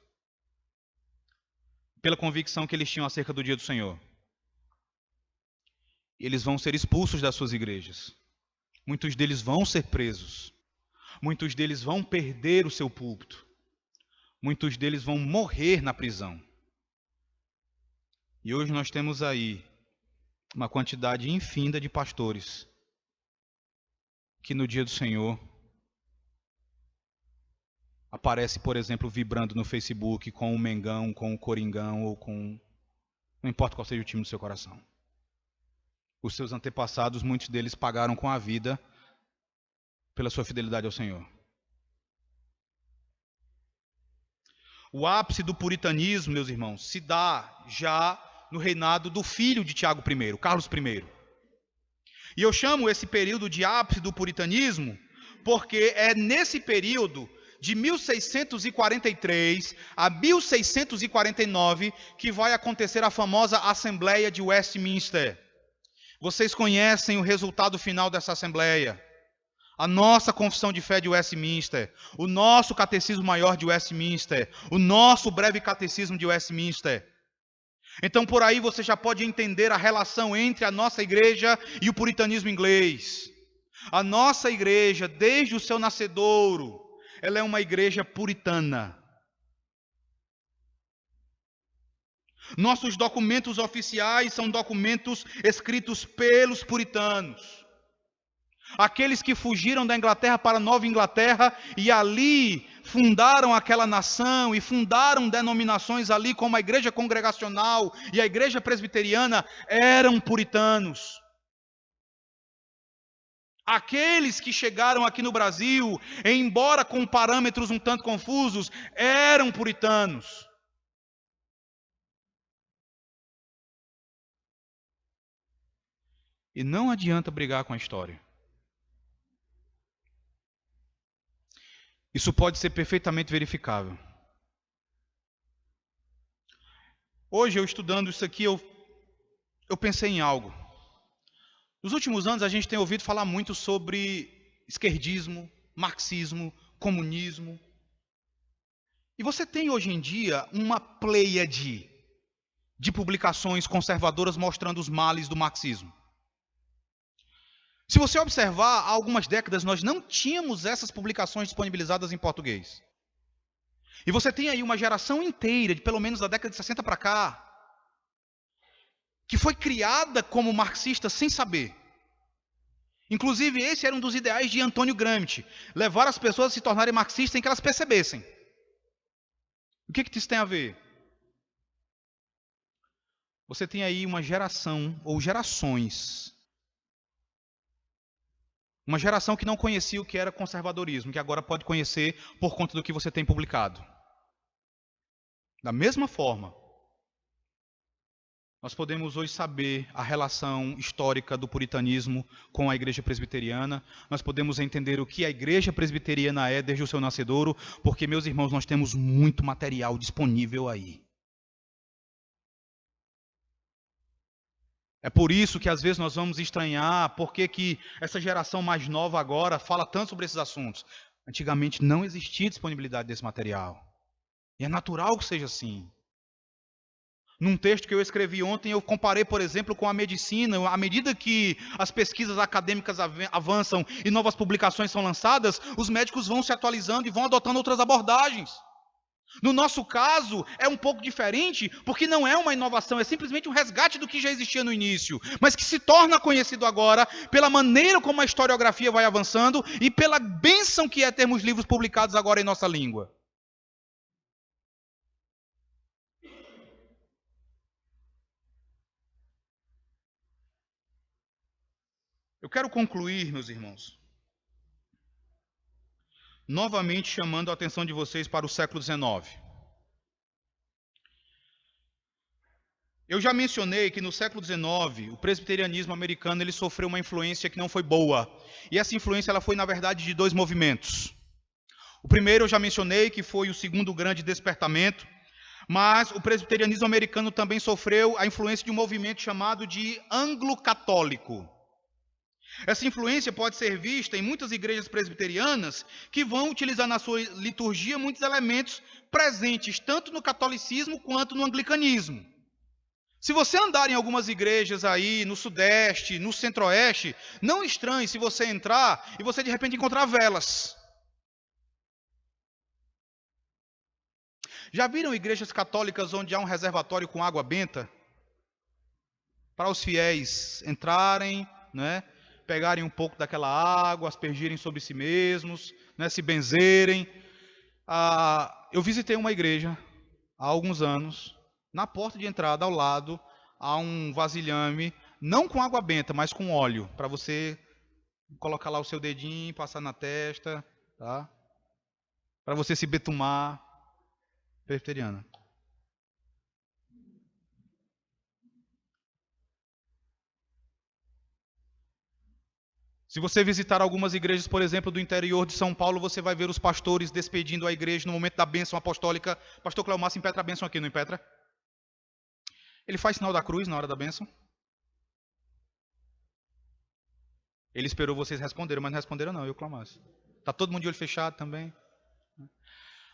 pela convicção que eles tinham acerca do dia do Senhor. Eles vão ser expulsos das suas igrejas. Muitos deles vão ser presos. Muitos deles vão perder o seu púlpito. Muitos deles vão morrer na prisão. E hoje nós temos aí uma quantidade infinda de pastores que no dia do Senhor aparece, por exemplo, vibrando no Facebook com o Mengão, com o Coringão ou com... não importa qual seja o time do seu coração. Os seus antepassados, muitos deles pagaram com a vida pela sua fidelidade ao Senhor. O ápice do puritanismo, meus irmãos, se dá já no reinado do filho de Tiago I, Carlos I. E eu chamo esse período de ápice do puritanismo porque é nesse período de 1643 a 1649 que vai acontecer a famosa Assembleia de Westminster. Vocês conhecem o resultado final dessa Assembleia. A nossa confissão de fé de Westminster, o nosso catecismo maior de Westminster, o nosso breve catecismo de Westminster. Então por aí você já pode entender a relação entre a nossa igreja e o puritanismo inglês. A nossa igreja, desde o seu nascedouro, ela é uma igreja puritana. Nossos documentos oficiais são documentos escritos pelos puritanos. Aqueles que fugiram da Inglaterra para a Nova Inglaterra e ali fundaram aquela nação e fundaram denominações ali como a Igreja Congregacional e a Igreja Presbiteriana eram puritanos. Aqueles que chegaram aqui no Brasil, embora com parâmetros um tanto confusos, eram puritanos. E não adianta brigar com a história. Isso pode ser perfeitamente verificável. Hoje, eu estudando isso aqui, eu pensei em algo. Nos últimos anos, a gente tem ouvido falar muito sobre esquerdismo, marxismo, comunismo. E você tem hoje em dia uma pleiade de publicações conservadoras mostrando os males do marxismo. Se você observar, há algumas décadas nós não tínhamos essas publicações disponibilizadas em português. E você tem aí uma geração inteira, de pelo menos da década de 60 para cá, que foi criada como marxista sem saber. Inclusive, esse era um dos ideais de Antônio Gramsci, levar as pessoas a se tornarem marxistas sem que elas percebessem. O que isso tem a ver? Você tem aí uma geração, ou gerações, uma geração que não conhecia o que era conservadorismo, que agora pode conhecer por conta do que você tem publicado. Da mesma forma, nós podemos hoje saber a relação histórica do puritanismo com a igreja presbiteriana. Nós podemos entender o que a igreja presbiteriana é desde o seu nascedouro, porque, meus irmãos, nós temos muito material disponível aí. É por isso que às vezes nós vamos estranhar por que essa geração mais nova agora fala tanto sobre esses assuntos. Antigamente não existia disponibilidade desse material. E é natural que seja assim. Num texto que eu escrevi ontem, eu comparei, por exemplo, com a medicina. À medida que as pesquisas acadêmicas avançam e novas publicações são lançadas, os médicos vão se atualizando e vão adotando outras abordagens. No nosso caso, é um pouco diferente, porque não é uma inovação, é simplesmente um resgate do que já existia no início, mas que se torna conhecido agora pela maneira como a historiografia vai avançando e pela bênção que é termos livros publicados agora em nossa língua. quero concluir, meus irmãos, novamente chamando a atenção de vocês para o século XIX. Eu já mencionei que no século XIX, o presbiterianismo americano ele sofreu uma influência que não foi boa. E essa influência ela foi, na verdade, de dois movimentos. O primeiro eu já mencionei, que foi o segundo grande despertamento, mas o presbiterianismo americano também sofreu a influência de um movimento chamado de anglo-católico. Essa influência pode ser vista em muitas igrejas presbiterianas que vão utilizar na sua liturgia muitos elementos presentes, tanto no catolicismo quanto no anglicanismo. Se você andar em algumas igrejas aí no sudeste, no centro-oeste, não estranhe se você entrar e você de repente encontrar velas. Já viram igrejas católicas onde há um reservatório com água benta? Para os fiéis entrarem, né, pegarem um pouco daquela água, aspergirem sobre si mesmos, né, se benzerem. Eu visitei uma igreja há alguns anos. Na porta de entrada, ao lado, há um vasilhame, não com água benta, mas com óleo, para você colocar lá o seu dedinho, passar na testa, tá? Para você se betumar. Presbiteriana. Se você visitar algumas igrejas, por exemplo, do interior de São Paulo, você vai ver os pastores despedindo a igreja no momento da bênção apostólica. Pastor Cleomar, se impetra a bênção aqui, não impetra? Ele faz sinal da cruz na hora da bênção? Ele esperou vocês responderem, mas não responderam não, eu Cleomar. Está todo mundo de olho fechado também?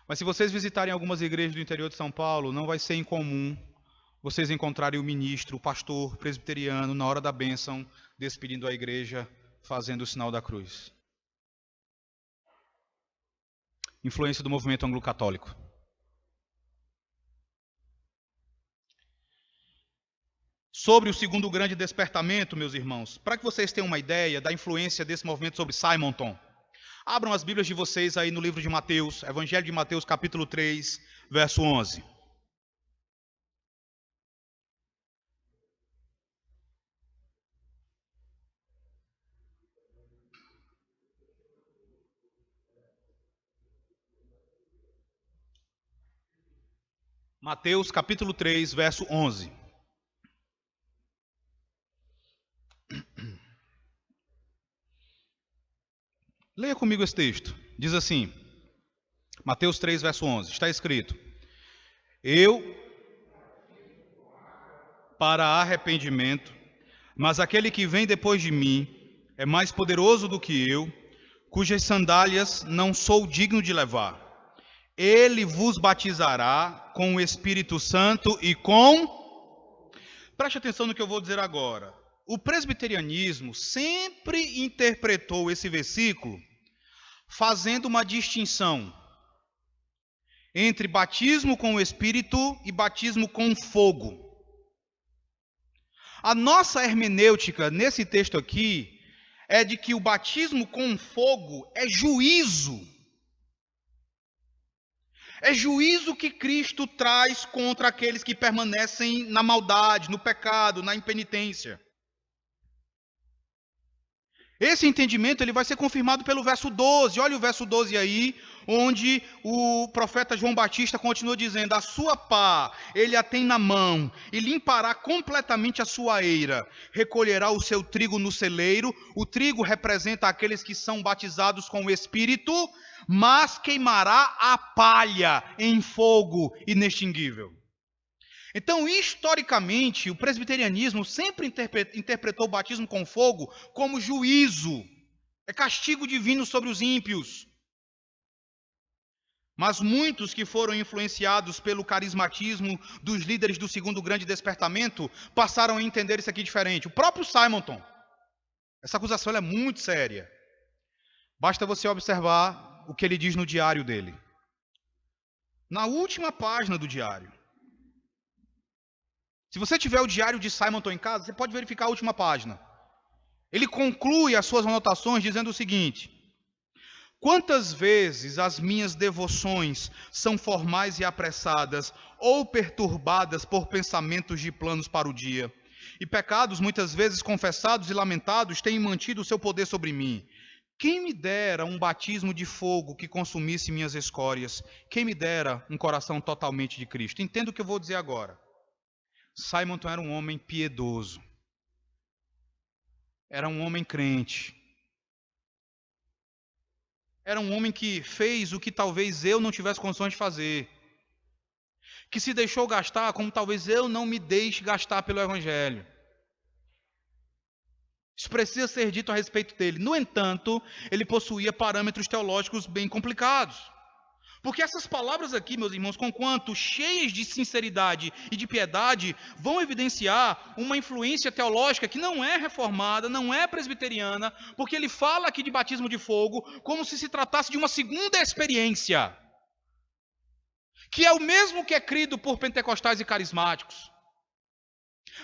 Mas se vocês visitarem algumas igrejas do interior de São Paulo, não vai ser incomum vocês encontrarem o ministro, o pastor presbiteriano, na hora da bênção, despedindo a igreja, fazendo o sinal da cruz. Influência do movimento anglo-católico. Sobre o segundo grande despertamento, meus irmãos, para que vocês tenham uma ideia da influência desse movimento sobre Simonton, abram as Bíblias de vocês aí no livro de Mateus, Evangelho de Mateus, capítulo 3, verso 11. Mateus, capítulo 3, verso 11. Leia comigo esse texto. Diz assim, Mateus 3, verso 11. Está escrito: Eu para arrependimento, mas aquele que vem depois de mim é mais poderoso do que eu, cujas sandálias não sou digno de levar. Ele vos batizará com o Espírito Santo e com... Preste atenção no que eu vou dizer agora. O presbiterianismo sempre interpretou esse versículo fazendo uma distinção entre batismo com o Espírito e batismo com fogo. A nossa hermenêutica nesse texto aqui é de que o batismo com fogo é juízo. É juízo que Cristo traz contra aqueles que permanecem na maldade, no pecado, na impenitência. Esse entendimento ele vai ser confirmado pelo verso 12. Olha o verso 12 aí, onde o profeta João Batista continua dizendo: a sua pá ele a tem na mão, e limpará completamente a sua eira. Recolherá o seu trigo no celeiro. O trigo representa aqueles que são batizados com o Espírito, mas queimará a palha em fogo inextinguível. Então, historicamente, o presbiterianismo sempre interpretou o batismo com fogo como juízo, é castigo divino sobre os ímpios. Mas muitos que foram influenciados pelo carismatismo dos líderes do segundo grande despertamento passaram a entender isso aqui diferente. O próprio Simonton, essa acusação é muito séria. Basta você observar o que ele diz no diário dele. Na última página do diário. Se você tiver o diário de Simonton em casa, você pode verificar a última página. Ele conclui as suas anotações dizendo o seguinte: quantas vezes as minhas devoções são formais e apressadas, ou perturbadas por pensamentos de planos para o dia, e pecados muitas vezes confessados e lamentados têm mantido o seu poder sobre mim. Quem me dera um batismo de fogo que consumisse minhas escórias? Quem me dera um coração totalmente de Cristo? Entenda o que eu vou dizer agora. Simonton era um homem piedoso. Era um homem crente. Era um homem que fez o que talvez eu não tivesse condições de fazer. Que se deixou gastar como talvez eu não me deixe gastar pelo Evangelho. Isso precisa ser dito a respeito dele. No entanto, ele possuía parâmetros teológicos bem complicados. Porque essas palavras aqui, meus irmãos, conquanto cheias de sinceridade e de piedade, vão evidenciar uma influência teológica que não é reformada, não é presbiteriana, porque ele fala aqui de batismo de fogo como se tratasse de uma segunda experiência, que é o mesmo que é crido por pentecostais e carismáticos.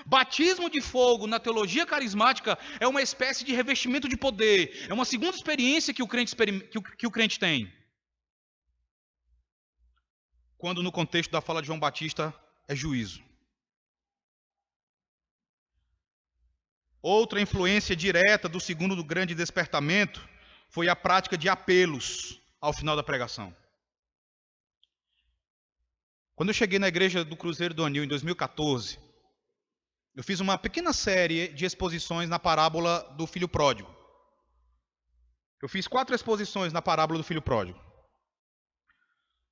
Batismo de fogo na teologia carismática é uma espécie de revestimento de poder, é uma segunda experiência que o crente tem. Quando no contexto da fala de João Batista é juízo. Outra influência direta do segundo grande despertamento foi a prática de apelos ao final da pregação. Quando eu cheguei na igreja do Cruzeiro do Anil em 2014, eu fiz uma pequena série de exposições na parábola do filho pródigo. Eu fiz 4 exposições na parábola do filho pródigo.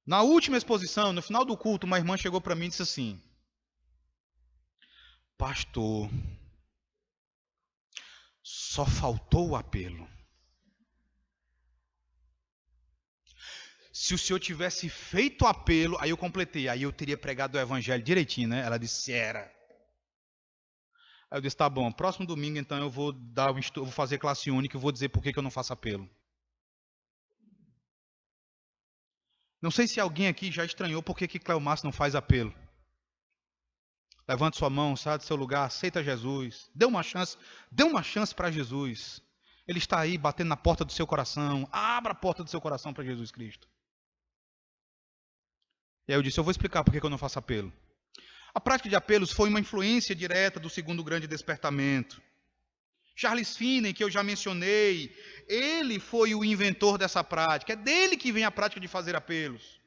Na última exposição, no final do culto, uma irmã chegou para mim e disse assim: pastor, só faltou o apelo. Se o senhor tivesse feito o apelo, aí eu completei, aí eu teria pregado o evangelho direitinho, né? Ela disse, era. Aí eu disse, tá bom, próximo domingo então eu vou fazer classe única e vou dizer por que eu não faço apelo. Não sei se alguém aqui já estranhou por que Cleomárcio não faz apelo. Levante sua mão, sai do seu lugar, aceita Jesus. Dê uma chance para Jesus. Ele está aí batendo na porta do seu coração. Abra a porta do seu coração para Jesus Cristo. E aí eu disse, eu vou explicar por que eu não faço apelo. A prática de apelos foi uma influência direta do segundo grande despertamento. Charles Finney, que eu já mencionei, ele foi o inventor dessa prática. É dele que vem a prática de fazer apelos.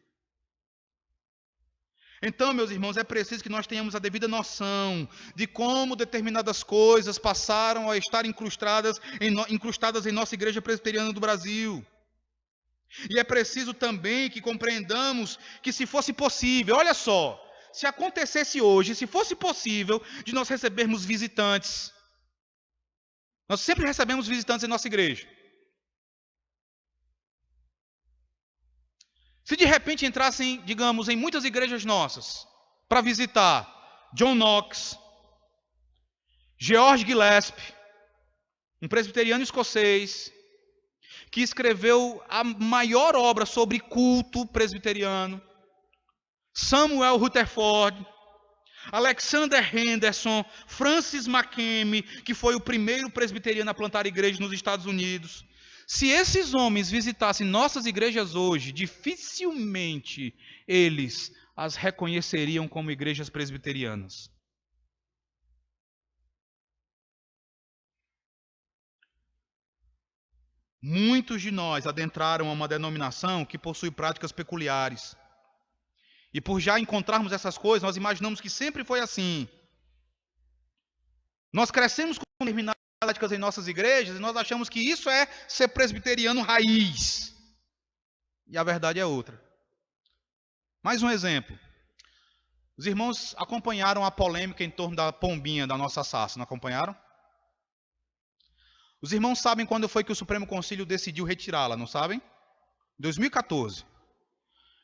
Então, meus irmãos, é preciso que nós tenhamos a devida noção de como determinadas coisas passaram a estar incrustadas em nossa igreja presbiteriana do Brasil. E é preciso também que compreendamos que se fosse possível, olha só, se acontecesse hoje, se fosse possível de nós recebermos visitantes. Nós sempre recebemos visitantes em nossa igreja. Se de repente entrassem, digamos, em muitas igrejas nossas, para visitar John Knox, George Gillespie, um presbiteriano escocês, que escreveu a maior obra sobre culto presbiteriano, Samuel Rutherford, Alexander Henderson, Francis McKemey, que foi o primeiro presbiteriano a plantar igrejas nos Estados Unidos. Se esses homens visitassem nossas igrejas hoje, dificilmente eles as reconheceriam como igrejas presbiterianas. Muitos de nós adentraram a uma denominação que possui práticas peculiares. E por já encontrarmos essas coisas, nós imaginamos que sempre foi assim. Nós crescemos com determinadas práticas em nossas igrejas e nós achamos que isso é ser presbiteriano raiz. E a verdade é outra. Mais um exemplo. Os irmãos acompanharam a polêmica em torno da pombinha da nossa sarça, não acompanharam? Os irmãos sabem quando foi que o Supremo Concílio decidiu retirá-la, não sabem? 2014.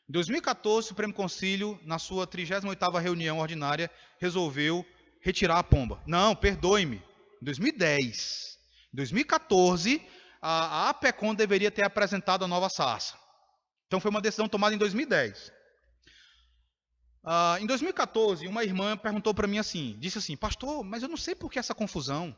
Em 2014, o Supremo Concílio, na sua 38ª reunião ordinária, resolveu retirar a pomba. Não, perdoe-me. Em 2010. Em 2014, a APECOM deveria ter apresentado a nova sarça. Então foi uma decisão tomada em 2010. Em 2014, uma irmã perguntou para mim assim, disse assim, pastor, mas eu não sei por que essa confusão.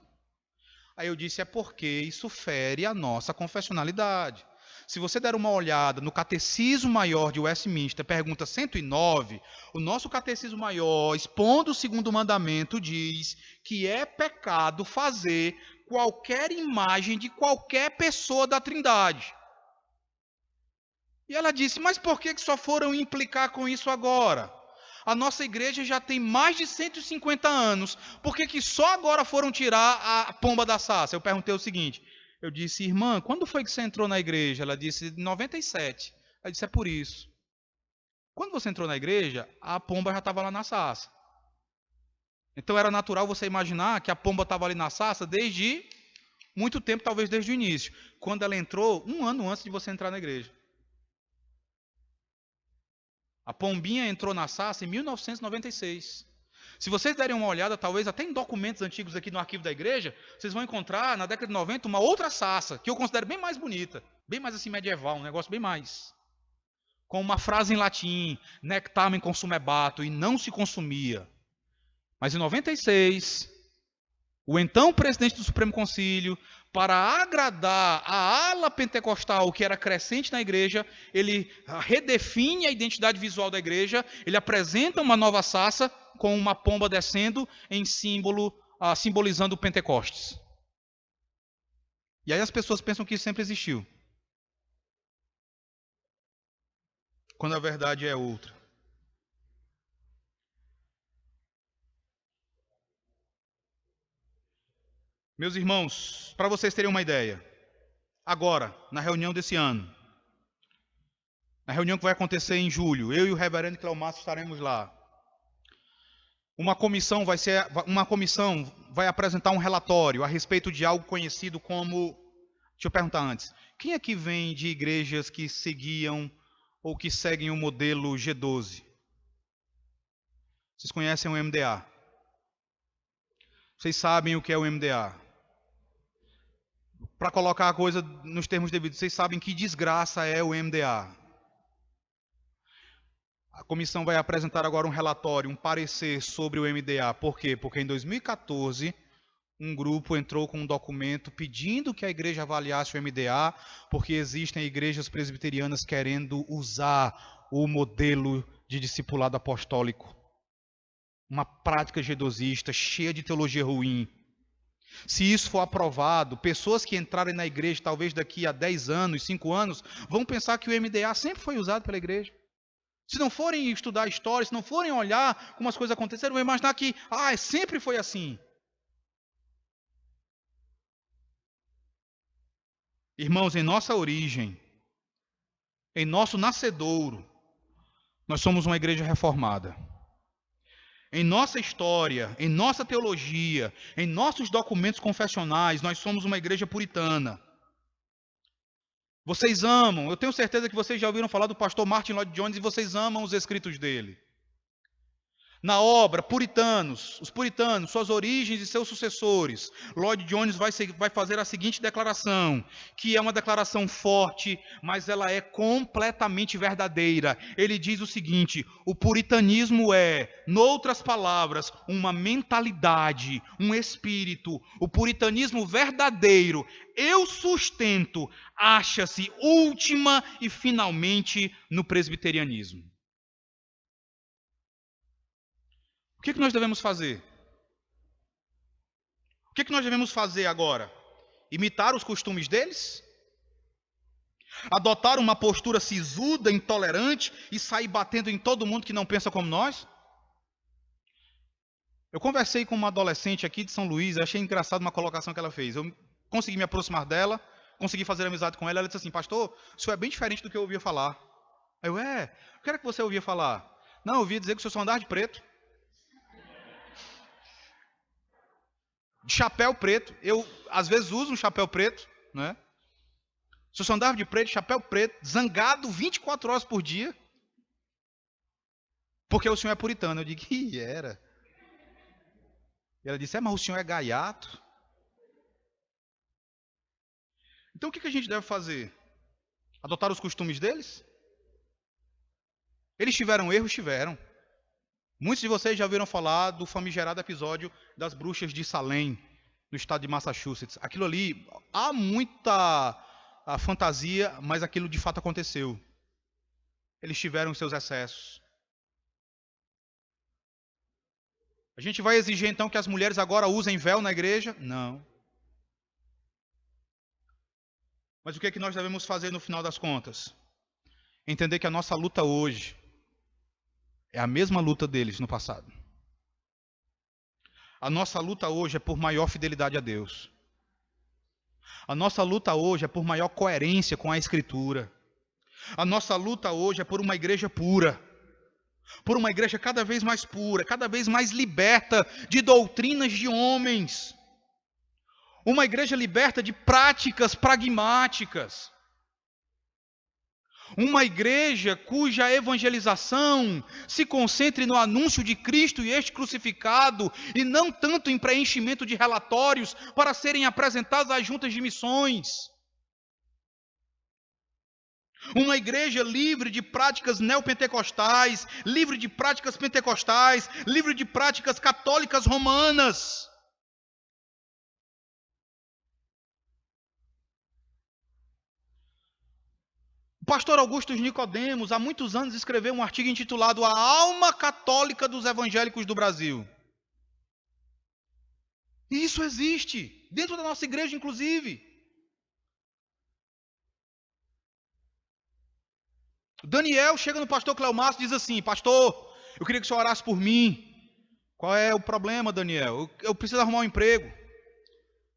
Aí eu disse, é porque isso fere a nossa confessionalidade. Se você der uma olhada no Catecismo Maior de Westminster, pergunta 109, o nosso Catecismo Maior, expondo o segundo mandamento, diz que é pecado fazer qualquer imagem de qualquer pessoa da Trindade. E ela disse, mas por que só foram implicar com isso agora? A nossa igreja já tem mais de 150 anos. Por que só agora foram tirar a pomba da sassa? Eu perguntei o seguinte. Eu disse, irmã, quando foi que você entrou na igreja? Ela disse, 97. Ela disse, é por isso. Quando você entrou na igreja, a pomba já estava lá na sassa. Então era natural você imaginar que a pomba estava ali na sassa desde muito tempo, talvez desde o início. Quando ela entrou, 1 ano antes de você entrar na igreja. A pombinha entrou na sassa em 1996. Se vocês derem uma olhada, talvez até em documentos antigos aqui no arquivo da igreja, vocês vão encontrar, na década de 90, uma outra sassa, que eu considero bem mais bonita, bem mais assim medieval, um negócio bem mais. Com uma frase em latim, nectamen consumebato, e não se consumia. Mas em 96, o então presidente do Supremo Concílio, para agradar a ala pentecostal que era crescente na igreja, ele redefine a identidade visual da igreja, ele apresenta uma nova sassa com uma pomba descendo em símbolo, simbolizando o Pentecostes. E aí as pessoas pensam que isso sempre existiu. Quando a verdade é outra. Meus irmãos, para vocês terem uma ideia, agora, na reunião desse ano, na reunião que vai acontecer em julho, eu e o reverendo Cleomácio estaremos lá. Uma comissão vai apresentar um relatório a respeito de algo conhecido como... Deixa eu perguntar antes. Quem aqui vem de igrejas que seguiam ou que seguem o modelo G12? Vocês conhecem o MDA? Vocês sabem o que é o MDA? Para colocar a coisa nos termos devidos, vocês sabem que desgraça é o MDA. A comissão vai apresentar agora um relatório, um parecer sobre o MDA. Por quê? Porque em 2014, um grupo entrou com um documento pedindo que a igreja avaliasse o MDA, porque existem igrejas presbiterianas querendo usar o modelo de discipulado apostólico. Uma prática gedosista, cheia de teologia ruim. Se isso for aprovado, pessoas que entrarem na igreja, talvez daqui a 10 anos, 5 anos, vão pensar que o MDA sempre foi usado pela igreja. Se não forem estudar a história, se não forem olhar como as coisas aconteceram, vão imaginar que sempre foi assim. Irmãos, em nossa origem, em nosso nascedouro, nós somos uma igreja reformada. Em nossa história, em nossa teologia, em nossos documentos confessionais, nós somos uma igreja puritana. Vocês amam, eu tenho certeza que vocês já ouviram falar do pastor Martin Lloyd Jones e vocês amam os escritos dele. Na obra, os puritanos, suas origens e seus sucessores, Lloyd Jones vai fazer a seguinte declaração, que é uma declaração forte, mas ela é completamente verdadeira. Ele diz o seguinte: o puritanismo é, noutras palavras, uma mentalidade, um espírito. O puritanismo verdadeiro, eu sustento, acha-se última e finalmente no presbiterianismo. O que nós devemos fazer? O que nós devemos fazer agora? Imitar os costumes deles? Adotar uma postura sisuda, intolerante e sair batendo em todo mundo que não pensa como nós? Eu conversei com uma adolescente aqui de São Luís, achei engraçado uma colocação que ela fez. Eu consegui me aproximar dela, consegui fazer amizade com ela. Ela disse assim: pastor, isso é bem diferente do que eu ouvia falar. Aí eu, o que era que você ouvia falar? Não, eu ouvia dizer que o senhor só andava de preto. De chapéu preto, eu às vezes uso um chapéu preto, né? Se eu andava de preto, chapéu preto, zangado 24 horas por dia, porque o senhor é puritano. Eu digo, era. E ela disse, mas o senhor é gaiato. Então o que a gente deve fazer? Adotar os costumes deles? Eles tiveram erros? Tiveram. Muitos de vocês já ouviram falar do famigerado episódio das bruxas de Salem, no estado de Massachusetts. Aquilo ali, há muita a fantasia, mas aquilo de fato aconteceu. Eles tiveram seus excessos. A gente vai exigir então que as mulheres agora usem véu na igreja? Não. Mas o que é que nós devemos fazer no final das contas? Entender que a nossa luta hoje é a mesma luta deles no passado. A nossa luta hoje é por maior fidelidade a Deus. A nossa luta hoje é por maior coerência com a Escritura. A nossa luta hoje é por uma igreja pura. Por uma igreja cada vez mais pura, cada vez mais liberta de doutrinas de homens. Uma igreja liberta de práticas pragmáticas. Uma igreja cuja evangelização se concentre no anúncio de Cristo e este crucificado, e não tanto em preenchimento de relatórios para serem apresentados às juntas de missões. Uma igreja livre de práticas neopentecostais, livre de práticas pentecostais, livre de práticas católicas romanas. O pastor Augusto Nicodemos, há muitos anos, escreveu um artigo intitulado A Alma Católica dos Evangélicos do Brasil. E isso existe, dentro da nossa igreja, inclusive. Daniel chega no pastor Cleomácio e diz assim: pastor, eu queria que o senhor orasse por mim. Qual é o problema, Daniel? Eu preciso arrumar um emprego.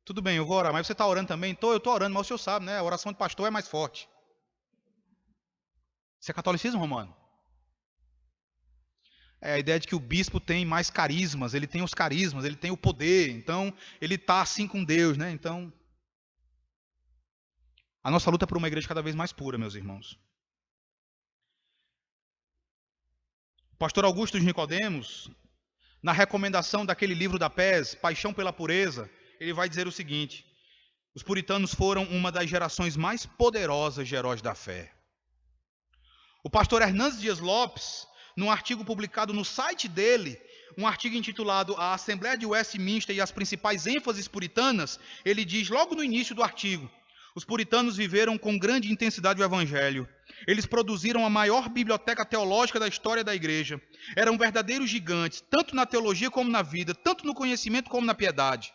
Tudo bem, eu vou orar, mas você está orando também? Eu estou orando, mas o senhor sabe, né? A oração de pastor é mais forte. Isso é catolicismo romano. É a ideia de que o bispo tem mais carismas, ele tem os carismas, ele tem o poder, então ele está assim com Deus, né? Então, a nossa luta é por uma igreja cada vez mais pura, meus irmãos. O pastor Augusto Nicodemos, na recomendação daquele livro da PES, Paixão pela Pureza, ele vai dizer o seguinte: os puritanos foram uma das gerações mais poderosas de heróis da fé. O pastor Hernandes Dias Lopes, num artigo publicado no site dele, um artigo intitulado A Assembleia de Westminster e as Principais ênfases Puritanas, ele diz logo no início do artigo: os puritanos viveram com grande intensidade o Evangelho. Eles produziram a maior biblioteca teológica da história da igreja. Eram verdadeiros gigantes, tanto na teologia como na vida, tanto no conhecimento como na piedade.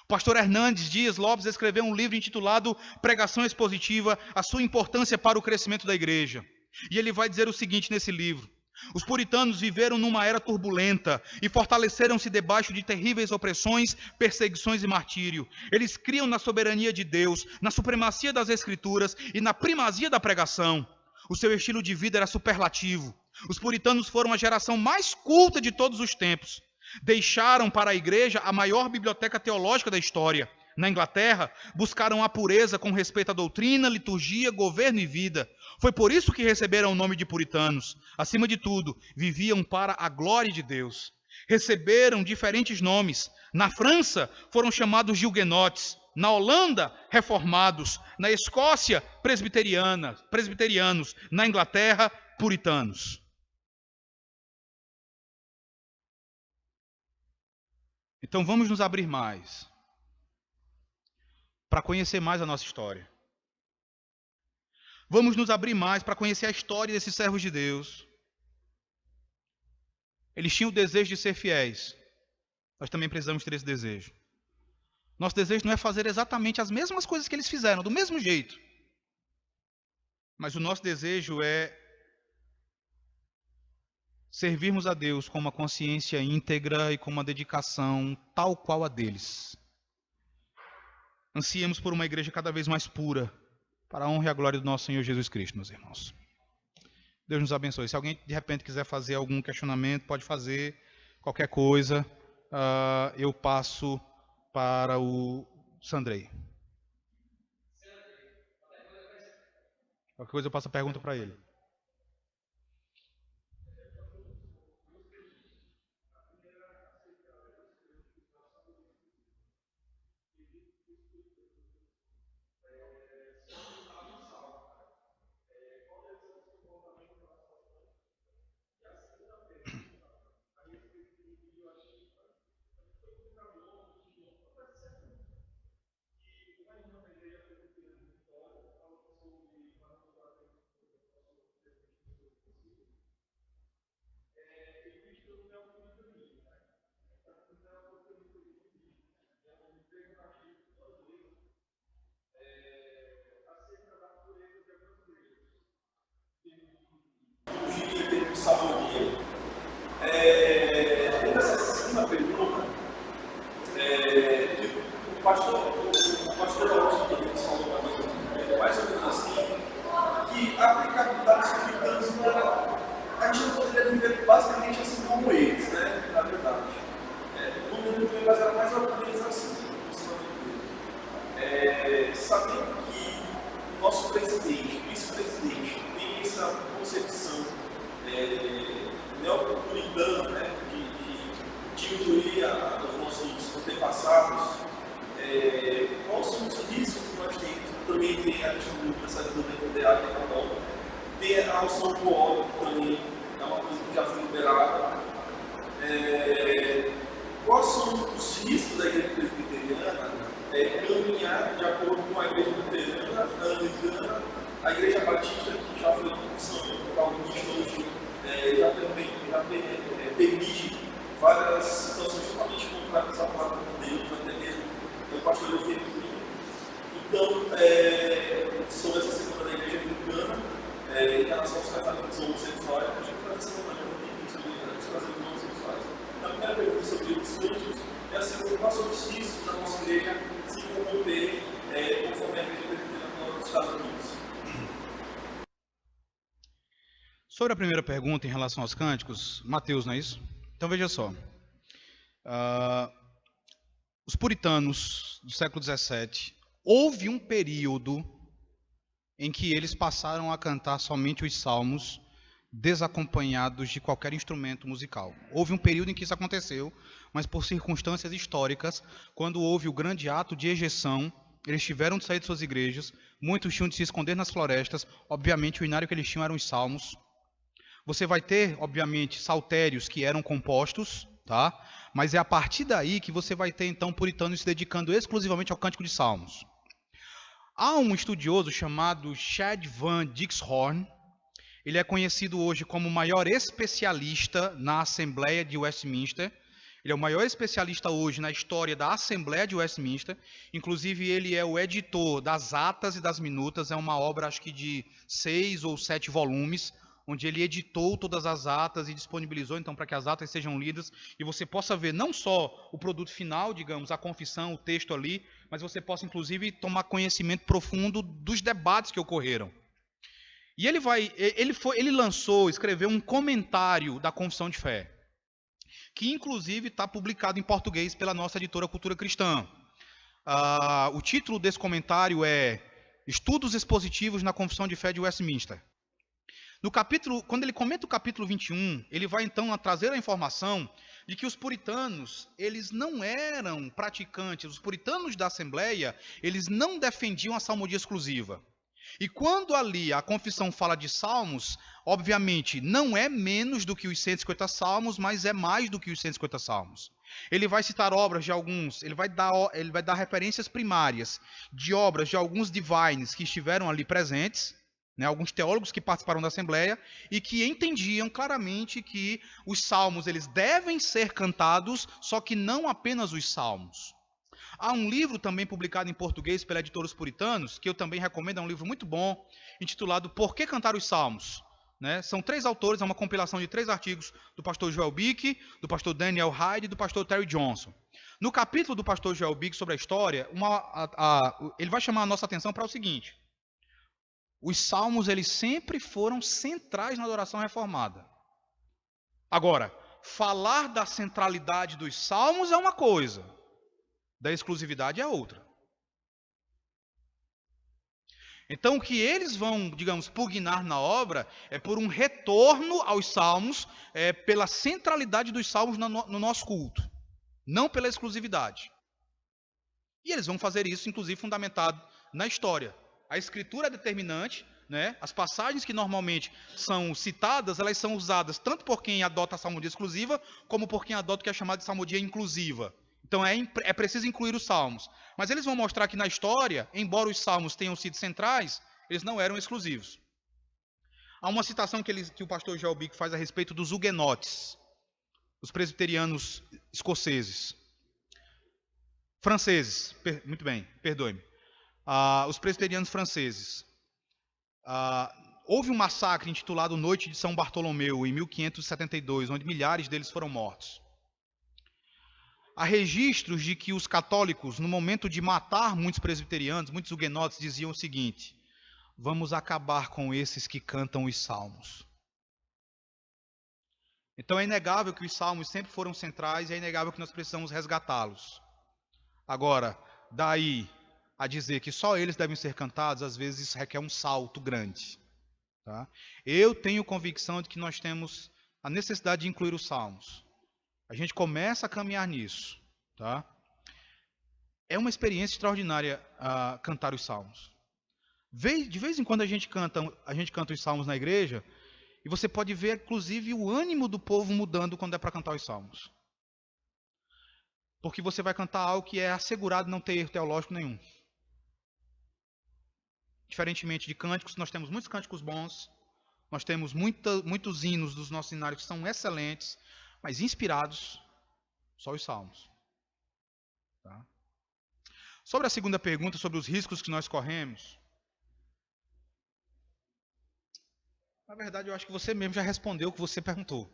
O pastor Hernandes Dias Lopes escreveu um livro intitulado Pregação Expositiva, a sua importância para o crescimento da igreja. E ele vai dizer o seguinte nesse livro: os puritanos viveram numa era turbulenta e fortaleceram-se debaixo de terríveis opressões, perseguições e martírio. Eles criam na soberania de Deus, na supremacia das Escrituras e na primazia da pregação. O seu estilo de vida era superlativo. Os puritanos foram a geração mais culta de todos os tempos. Deixaram para a igreja a maior biblioteca teológica da história. Na Inglaterra, buscaram a pureza com respeito à doutrina, liturgia, governo e vida. Foi por isso que receberam o nome de puritanos. Acima de tudo, viviam para a glória de Deus. Receberam diferentes nomes. Na França, foram chamados de huguenotes. Na Holanda, reformados. Na Escócia, presbiterianos. Na Inglaterra, puritanos. Então vamos nos abrir mais para conhecer mais a nossa história. Vamos nos abrir mais para conhecer a história desses servos de Deus. Eles tinham o desejo de ser fiéis. Nós também precisamos ter esse desejo. Nosso desejo não é fazer exatamente as mesmas coisas que eles fizeram, do mesmo jeito. Mas o nosso desejo é servirmos a Deus com uma consciência íntegra e com uma dedicação tal qual a deles. Ansiemos por uma igreja cada vez mais pura, para a honra e a glória do nosso Senhor Jesus Cristo, meus irmãos. Deus nos abençoe. Se alguém de repente quiser fazer algum questionamento, pode fazer qualquer coisa. Eu passo para o Sandrei. Qualquer coisa eu passo a pergunta para ele. De sabedoria. Nessa segunda pergunta, o pastor Alonso também falou uma coisa mais ou menos assim, que a aplicabilidade dos puritanos a gente não poderia viver basicamente assim como eles, né? Na verdade. No mundo também, mas era mais ou menos assim, sabendo que o nosso presidente, vice-presidente, tem essa concepção neopuritana, né, de incluir os nossos antepassados, quais são os riscos que nós temos? Também tem a questão do pensamento do DA, que é bom, tem a alção do óleo, que também é uma coisa que já foi liberada. Quais são os riscos da igreja presbiteriana caminhar de acordo com a igreja luterana, a anglicana, a igreja batista, que já foi são calvinista hoje, já permite várias situações totalmente contrárias à palavra de Deus, até mesmo o pastor Eufemio. Então, sobre essa semana da igreja anglicana, em relação aos casamentos homossexuais, a gente vai fazer essa semana sobre os casamentos homossexuais. A primeira pergunta sobre os cânticos é a segunda: quais são os riscos da nossa igreja se corromper conforme a igreja presbiteriana nos Estados Unidos? Sobre a primeira pergunta em relação aos cânticos, Mateus, não é isso? Então veja só. Os puritanos do século XVII, houve um período em que eles passaram a cantar somente os salmos desacompanhados de qualquer instrumento musical. Houve um período em que isso aconteceu, mas por circunstâncias históricas, quando houve o grande ato de ejeção, eles tiveram de sair de suas igrejas, muitos tinham de se esconder nas florestas, obviamente o inário que eles tinham eram os salmos. Você vai ter, obviamente, saltérios que eram compostos, tá? Mas é a partir daí que você vai ter, então, puritanos se dedicando exclusivamente ao cântico de salmos. Há um estudioso chamado Chad Van Dixhoorn. Ele é conhecido hoje como o maior especialista na Assembleia de Westminster. Ele é o maior especialista hoje na história da Assembleia de Westminster. Inclusive, ele é o editor das atas e das minutas. É uma obra, acho que de 6 ou 7 volumes, onde ele editou todas as atas e disponibilizou, então, para que as atas sejam lidas e você possa ver não só o produto final, digamos, a confissão, o texto ali, mas você possa, inclusive, tomar conhecimento profundo dos debates que ocorreram. E ele escreveu um comentário da Confissão de Fé, que inclusive está publicado em português pela nossa editora Cultura Cristã. O título desse comentário é Estudos Expositivos na Confissão de Fé de Westminster. No capítulo, quando ele comenta o capítulo 21, ele vai então trazer a informação de que os puritanos, eles não eram praticantes, os puritanos da Assembleia, eles não defendiam a salmodia exclusiva. E quando ali a confissão fala de salmos, obviamente não é menos do que os 150 salmos, mas é mais do que os 150 salmos. Ele vai citar obras de alguns, ele vai dar referências primárias de obras de alguns divines que estiveram ali presentes, né, alguns teólogos que participaram da Assembleia e que entendiam claramente que os salmos eles devem ser cantados, só que não apenas os salmos. Há um livro também publicado em português pela editora Os Puritanos, que eu também recomendo, é um livro muito bom, intitulado Por que Cantar os Salmos? Né? São 3 autores, é uma compilação de 3 artigos do pastor Joel Bick, do pastor Daniel Hyde e do pastor Terry Johnson. No capítulo do pastor Joel Bick sobre a história, ele vai chamar a nossa atenção para o seguinte: os salmos eles sempre foram centrais na adoração reformada. Agora, falar da centralidade dos salmos é uma coisa, da exclusividade é outra. Então, o que eles vão, digamos, pugnar na obra é por um retorno aos salmos, pela centralidade dos salmos no nosso culto, não pela exclusividade. E eles vão fazer isso, inclusive, fundamentado na história. A escritura é determinante, né? As passagens que normalmente são citadas, elas são usadas tanto por quem adota a salmodia exclusiva, como por quem adota o que é chamado de salmodia inclusiva. Então é preciso incluir os salmos. Mas eles vão mostrar que na história, embora os salmos tenham sido centrais, eles não eram exclusivos. Há uma citação que o pastor Joel Bick faz a respeito dos huguenotes, os presbiterianos escoceses. Franceses, muito bem, perdoe-me. Os presbiterianos franceses. Houve um massacre intitulado Noite de São Bartolomeu, em 1572, onde milhares deles foram mortos. Há registros de que os católicos, no momento de matar muitos presbiterianos, muitos huguenotes, diziam o seguinte: vamos acabar com esses que cantam os salmos. Então é inegável que os salmos sempre foram centrais e é inegável que nós precisamos resgatá-los. Agora, daí a dizer que só eles devem ser cantados, às vezes isso requer um salto grande. Tá? Eu tenho convicção de que nós temos a necessidade de incluir os salmos. A gente começa a caminhar nisso. Tá? É uma experiência extraordinária cantar os salmos. De vez em quando a gente canta os salmos na igreja, e você pode ver, inclusive, o ânimo do povo mudando quando é para cantar os salmos. Porque você vai cantar algo que é assegurado não ter erro teológico nenhum. Diferentemente de cânticos, nós temos muitos cânticos bons, nós temos muitos hinos dos nossos hinários que são excelentes, mas inspirados, só os salmos. Tá? Sobre a segunda pergunta, sobre os riscos que nós corremos, na verdade eu acho que você mesmo já respondeu o que você perguntou.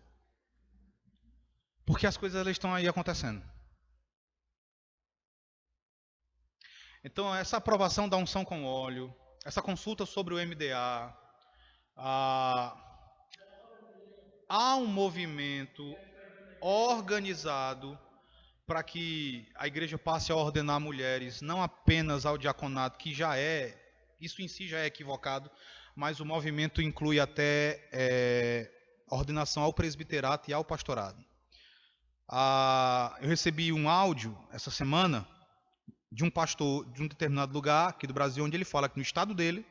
Porque as coisas elas estão aí acontecendo. Então essa aprovação da unção com óleo, essa consulta sobre o MDA, há um movimento organizado para que a igreja passe a ordenar mulheres, não apenas ao diaconato, que já isso em si já é equivocado, mas o movimento inclui até a ordenação ao presbiterato e ao pastorado. Eu recebi um áudio essa semana de um pastor de um determinado lugar aqui do Brasil, onde ele fala que no estado dele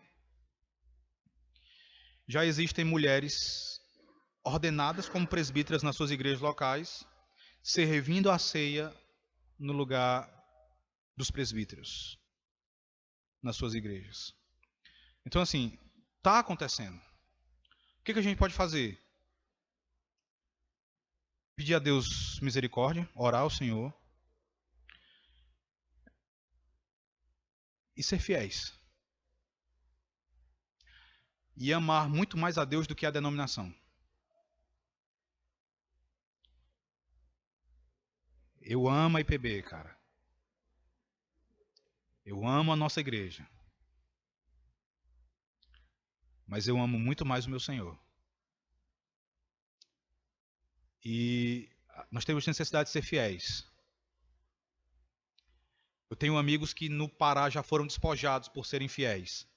já existem mulheres ordenadas como presbíteras nas suas igrejas locais, servindo a ceia no lugar dos presbíteros nas suas igrejas. Então, assim, está acontecendo. O que a gente pode fazer? Pedir a Deus misericórdia, orar ao Senhor e ser fiéis. E amar muito mais a Deus do que a denominação. Eu amo a IPB, cara. Eu amo a nossa igreja. Mas eu amo muito mais o meu Senhor. E nós temos necessidade de ser fiéis. Eu tenho amigos que no Pará já foram despojados por serem fiéis.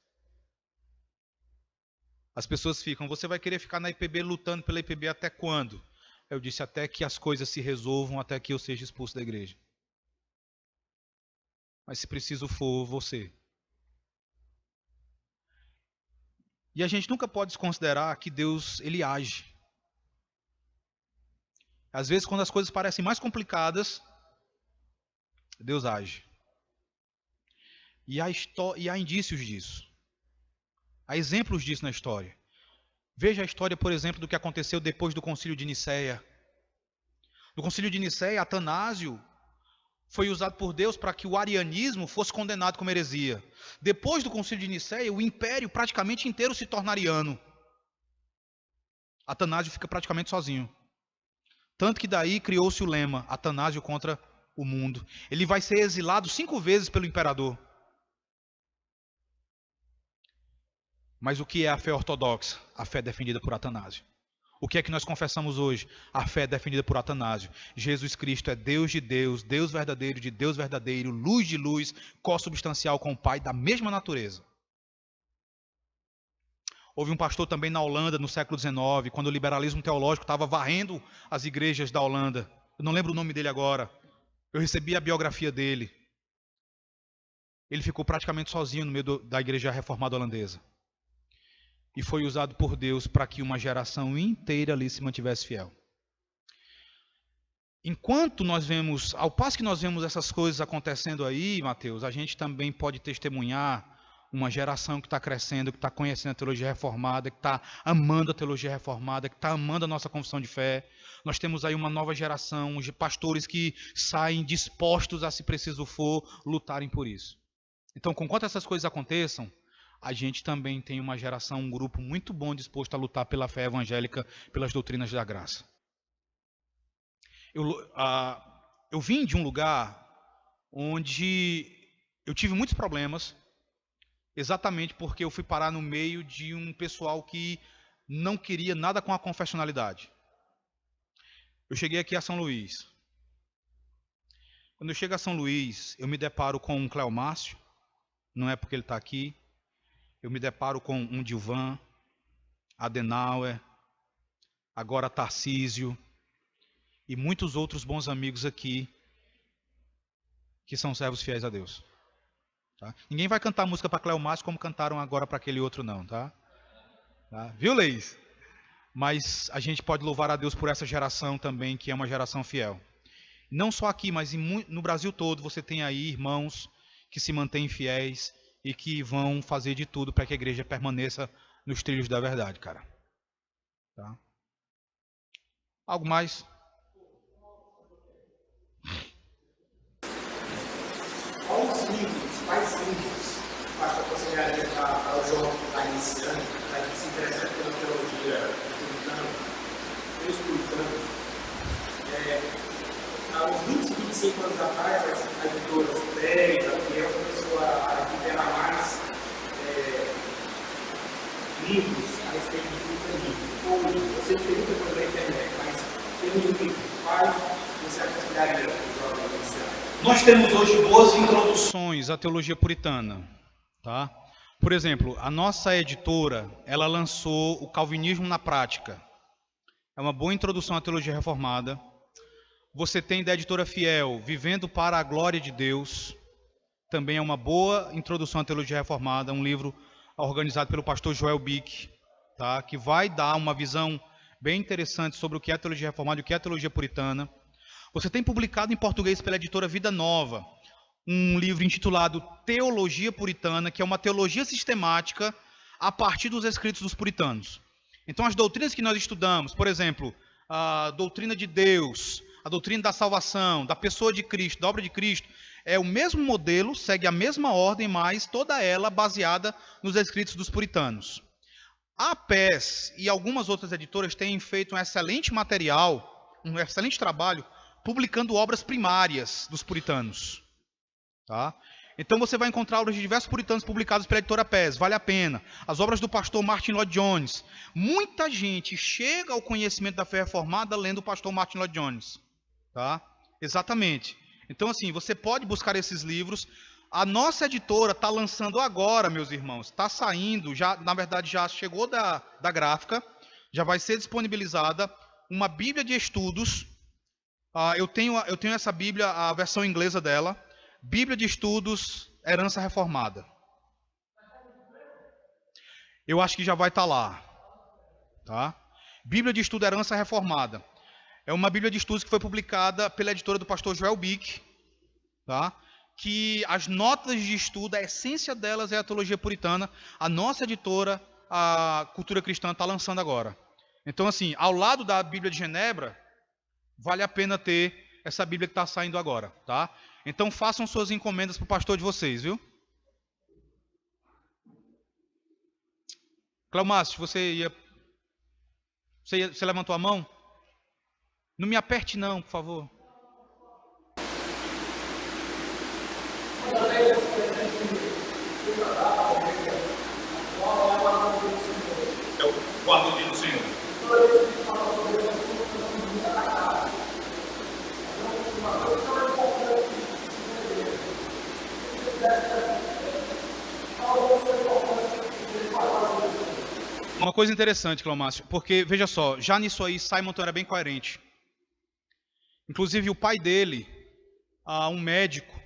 As pessoas ficam, você vai querer ficar na IPB lutando pela IPB até quando? Eu disse, até que as coisas se resolvam, até que eu seja expulso da igreja. Mas se preciso for, você. E a gente nunca pode desconsiderar que Deus, ele age. Às vezes, quando as coisas parecem mais complicadas, Deus age. E há indícios disso. Há exemplos disso na história. Veja a história, por exemplo, do que aconteceu depois do Concílio de Nicéia. No Concílio de Nicéia, Atanásio foi usado por Deus para que o arianismo fosse condenado como heresia. Depois do Concílio de Nicéia, o império praticamente inteiro se torna ariano. Atanásio fica praticamente sozinho. Tanto que daí criou-se o lema, Atanásio contra o mundo. Ele vai ser exilado 5 vezes pelo imperador. Mas o que é a fé ortodoxa? A fé defendida por Atanásio. O que é que nós confessamos hoje? A fé defendida por Atanásio. Jesus Cristo é Deus de Deus, Deus verdadeiro de Deus verdadeiro, luz de luz, consubstancial com o Pai, da mesma natureza. Houve um pastor também na Holanda, no século XIX, quando o liberalismo teológico estava varrendo as igrejas da Holanda. Eu não lembro o nome dele agora. Eu recebi a biografia dele. Ele ficou praticamente sozinho no meio da igreja reformada holandesa. E foi usado por Deus para que uma geração inteira ali se mantivesse fiel. Enquanto nós vemos, ao passo que nós vemos essas coisas acontecendo aí, Mateus, a gente também pode testemunhar uma geração que está crescendo, que está conhecendo a teologia reformada, que está amando a teologia reformada, que está amando a nossa confissão de fé. Nós temos aí uma nova geração de pastores que saem dispostos a, se preciso for, lutarem por isso. Então, enquanto essas coisas aconteçam, a gente também tem uma geração, um grupo muito bom disposto a lutar pela fé evangélica, pelas doutrinas da graça. Eu vim de um lugar onde eu tive muitos problemas, exatamente porque eu fui parar no meio de um pessoal que não queria nada com a confessionalidade. Eu cheguei aqui a São Luís. Quando eu chego a São Luís, eu me deparo com um Cleomárcio, não é porque ele está aqui. Eu me deparo com um Dilvan, Adenauer, agora Tarcísio e muitos outros bons amigos aqui que são servos fiéis a Deus. Tá? Ninguém vai cantar música para Cleomárcio como cantaram agora para aquele outro não, tá? Viu, Leis? Mas a gente pode louvar a Deus por essa geração também, que é uma geração fiel. Não só aqui, mas no Brasil todo você tem aí irmãos que se mantêm fiéis e que vão fazer de tudo para que a igreja permaneça nos trilhos da verdade, cara. Tá? Algo mais? Quais livros o pastor aconselharia para o jovem que está iniciando, para que se interessar pela teologia puritana, pelos puritanos? Há uns 20, 25 anos atrás, as editoras Pérez, a Fiel, começou a liberar mais livros a respeito de puritanismo. Hoje, você tem muita coisa na internet, mas tem um livro, quais você aconselharia para o jovem iniciante? Nós temos hoje boas introduções à teologia puritana, tá? Por exemplo, a nossa editora, ela lançou o Calvinismo na Prática. É uma boa introdução à teologia reformada. Você tem da editora Fiel, Vivendo para a Glória de Deus. Também é uma boa introdução à teologia reformada, um livro organizado pelo pastor Joel Bick, tá? Que vai dar uma visão bem interessante sobre o que é a teologia reformada e o que é a teologia puritana. Você tem publicado em português pela editora Vida Nova um livro intitulado Teologia Puritana, que é uma teologia sistemática a partir dos escritos dos puritanos. Então, as doutrinas que nós estudamos, por exemplo, a doutrina de Deus, a doutrina da salvação, da pessoa de Cristo, da obra de Cristo, é o mesmo modelo, segue a mesma ordem, mas toda ela baseada nos escritos dos puritanos. A PES e algumas outras editoras têm feito um excelente material, um excelente trabalho, publicando obras primárias dos puritanos. Tá? Então você vai encontrar obras de diversos puritanos publicados pela editora PES, vale a pena. As obras do pastor Martin Lloyd Jones. Muita gente chega ao conhecimento da fé reformada lendo o pastor Martin Lloyd Jones. Tá? Exatamente. Então assim, você pode buscar esses livros. A nossa editora está lançando agora, meus irmãos. Está saindo, já, na verdade já chegou da gráfica. Já vai ser disponibilizada uma Bíblia de Estudos. Eu tenho essa Bíblia, a versão inglesa dela, Bíblia de Estudos, Herança Reformada. Eu acho que já vai estar lá. Tá? Bíblia de Estudo, Herança Reformada. É uma Bíblia de Estudos que foi publicada pela editora do pastor Joel Bick. Tá? Que as notas de estudo, a essência delas é a teologia puritana. A nossa editora, a Cultura Cristã, está lançando agora. Então assim, ao lado da Bíblia de Genebra, vale a pena ter essa Bíblia que está saindo agora, tá? Então façam suas encomendas para o pastor de vocês, viu? Cleomárcio, você levantou a mão? Não me aperte não, por favor. É o quarto dia do Senhor. Uma coisa interessante, Cleomárcio, porque, veja só, já nisso aí, Simon era bem coerente. Inclusive, o pai dele, um médico,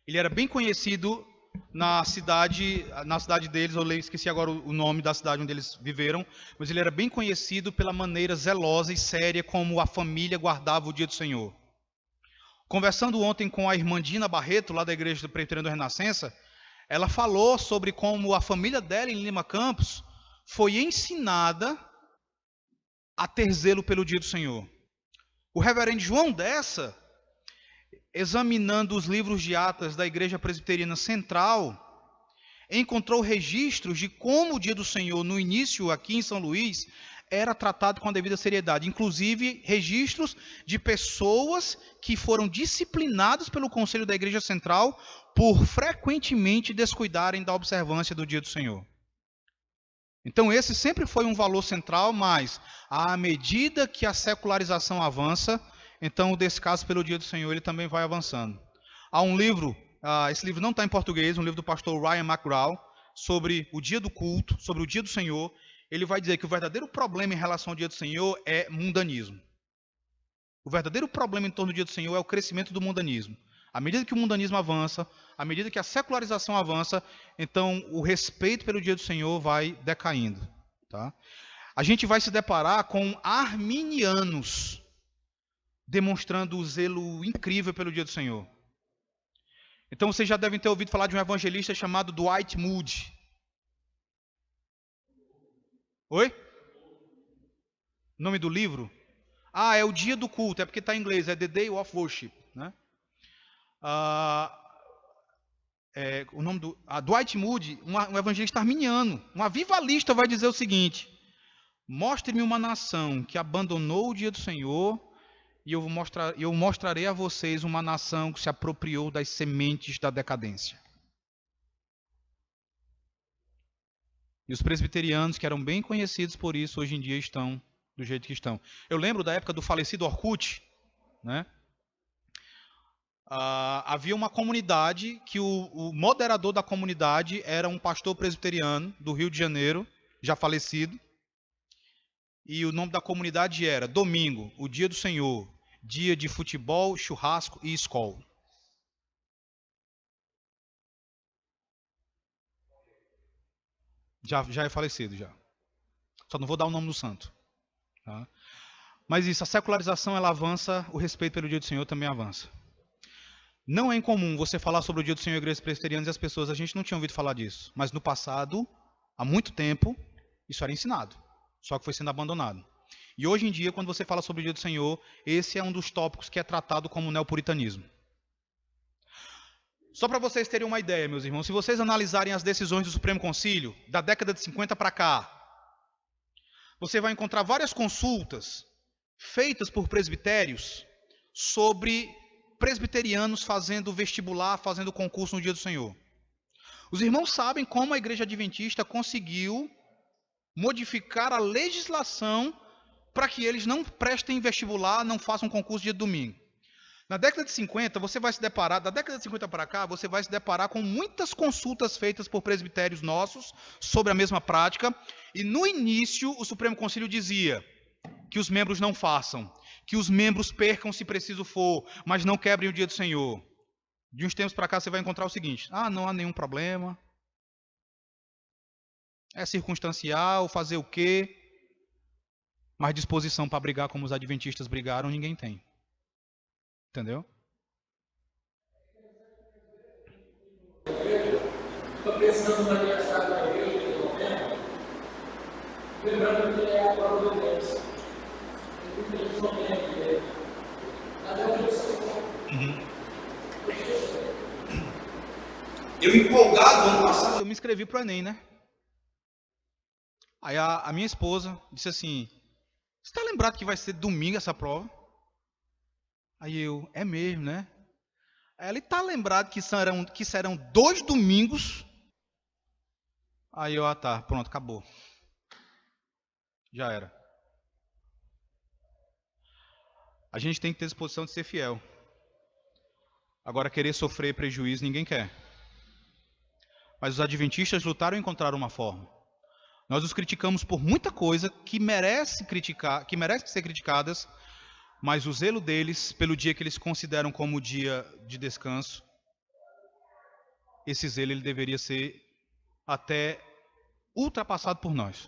ele era bem conhecido na cidade deles, eu esqueci agora o nome da cidade onde eles viveram, mas ele era bem conhecido pela maneira zelosa e séria como a família guardava o dia do Senhor. Conversando ontem com a irmã Dina Barreto, lá da igreja do Presbiteriano da Renascença, ela falou sobre como a família dela em Lima Campos foi ensinada a ter zelo pelo dia do Senhor. O reverendo João Dessa, examinando os livros de atas da Igreja Presbiteriana Central, encontrou registros de como o dia do Senhor, no início aqui em São Luís, era tratado com a devida seriedade. Inclusive, registros de pessoas que foram disciplinadas pelo Conselho da Igreja Central por frequentemente descuidarem da observância do dia do Senhor. Então, esse sempre foi um valor central, mas à medida que a secularização avança, então o descaso pelo dia do Senhor ele também vai avançando. Há um livro, esse livro não está em português, um livro do pastor Ryan McGraw, sobre o dia do culto, sobre o dia do Senhor. Ele vai dizer que o verdadeiro problema em relação ao dia do Senhor é mundanismo. O verdadeiro problema em torno do dia do Senhor é o crescimento do mundanismo. À medida que o mundanismo avança, à medida que a secularização avança, então o respeito pelo dia do Senhor vai decaindo. Tá? A gente vai se deparar com arminianos demonstrando o zelo incrível pelo dia do Senhor. Então vocês já devem ter ouvido falar de um evangelista chamado Dwight Moody. Oi? Nome do livro? É o dia do culto, é porque está em inglês, é The Day of Worship. Né? O nome do Dwight Moody, um evangelista arminiano, um avivalista, vai dizer o seguinte: mostre-me uma nação que abandonou o dia do Senhor, e eu mostrarei a vocês uma nação que se apropriou das sementes da decadência. E os presbiterianos, que eram bem conhecidos por isso, hoje em dia estão do jeito que estão. Eu lembro da época do falecido Orkut, né? Havia uma comunidade que o moderador da comunidade era um pastor presbiteriano do Rio de Janeiro, já falecido. E o nome da comunidade era Domingo, o dia do Senhor, dia de futebol, churrasco e escola. Já é falecido, já. Só não vou dar o nome do santo. Tá? Mas isso, a secularização ela avança, o respeito pelo dia do Senhor também avança. Não é incomum você falar sobre o dia do Senhor em igrejas presbiterianas e as pessoas, a gente não tinha ouvido falar disso. Mas no passado, há muito tempo, isso era ensinado. Só que foi sendo abandonado. E hoje em dia, quando você fala sobre o dia do Senhor, esse é um dos tópicos que é tratado como neopuritanismo. Só para vocês terem uma ideia, meus irmãos, se vocês analisarem as decisões do Supremo Concílio, da década de 50 para cá, você vai encontrar várias consultas feitas por presbitérios sobre presbiterianos fazendo vestibular, fazendo concurso no dia do Senhor. Os irmãos sabem como a Igreja Adventista conseguiu modificar a legislação para que eles não prestem vestibular, não façam concurso dia de domingo. Na década de 50, você vai se deparar, da década de 50 para cá, você vai se deparar com muitas consultas feitas por presbitérios nossos sobre a mesma prática. E no início, o Supremo Concílio dizia que os membros não façam, que os membros percam se preciso for, mas não quebrem o dia do Senhor. De uns tempos para cá, você vai encontrar o seguinte: não há nenhum problema. É circunstancial, fazer o quê? Mas disposição para brigar como os adventistas brigaram, ninguém tem. Entendeu? Estou pensando no aniversário da igreja de novembro, lembrando que é a prova de Deus. Eu empolgado ano passado. Eu me inscrevi para o Enem, né? Aí a minha esposa disse assim: você está lembrado que vai ser domingo essa prova? Aí eu, é mesmo, né? Aí ele está lembrado que serão 2 domingos. Aí eu, tá, pronto, acabou. Já era. A gente tem que ter disposição de ser fiel. Agora, querer sofrer prejuízo, ninguém quer. Mas os adventistas lutaram e encontraram uma forma. Nós os criticamos por muita coisa que merece ser criticadas, mas o zelo deles, pelo dia que eles consideram como dia de descanso, esse zelo ele deveria ser até ultrapassado por nós.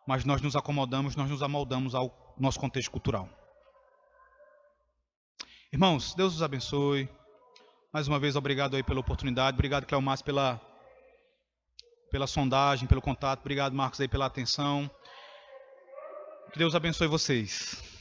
Mas nós nos acomodamos, nós nos amoldamos ao nosso contexto cultural. Irmãos, Deus os abençoe. Mais uma vez, obrigado aí pela oportunidade. Obrigado, Cleomás, pela sondagem, pelo contato. Obrigado, Marcos, aí pela atenção. Que Deus abençoe vocês.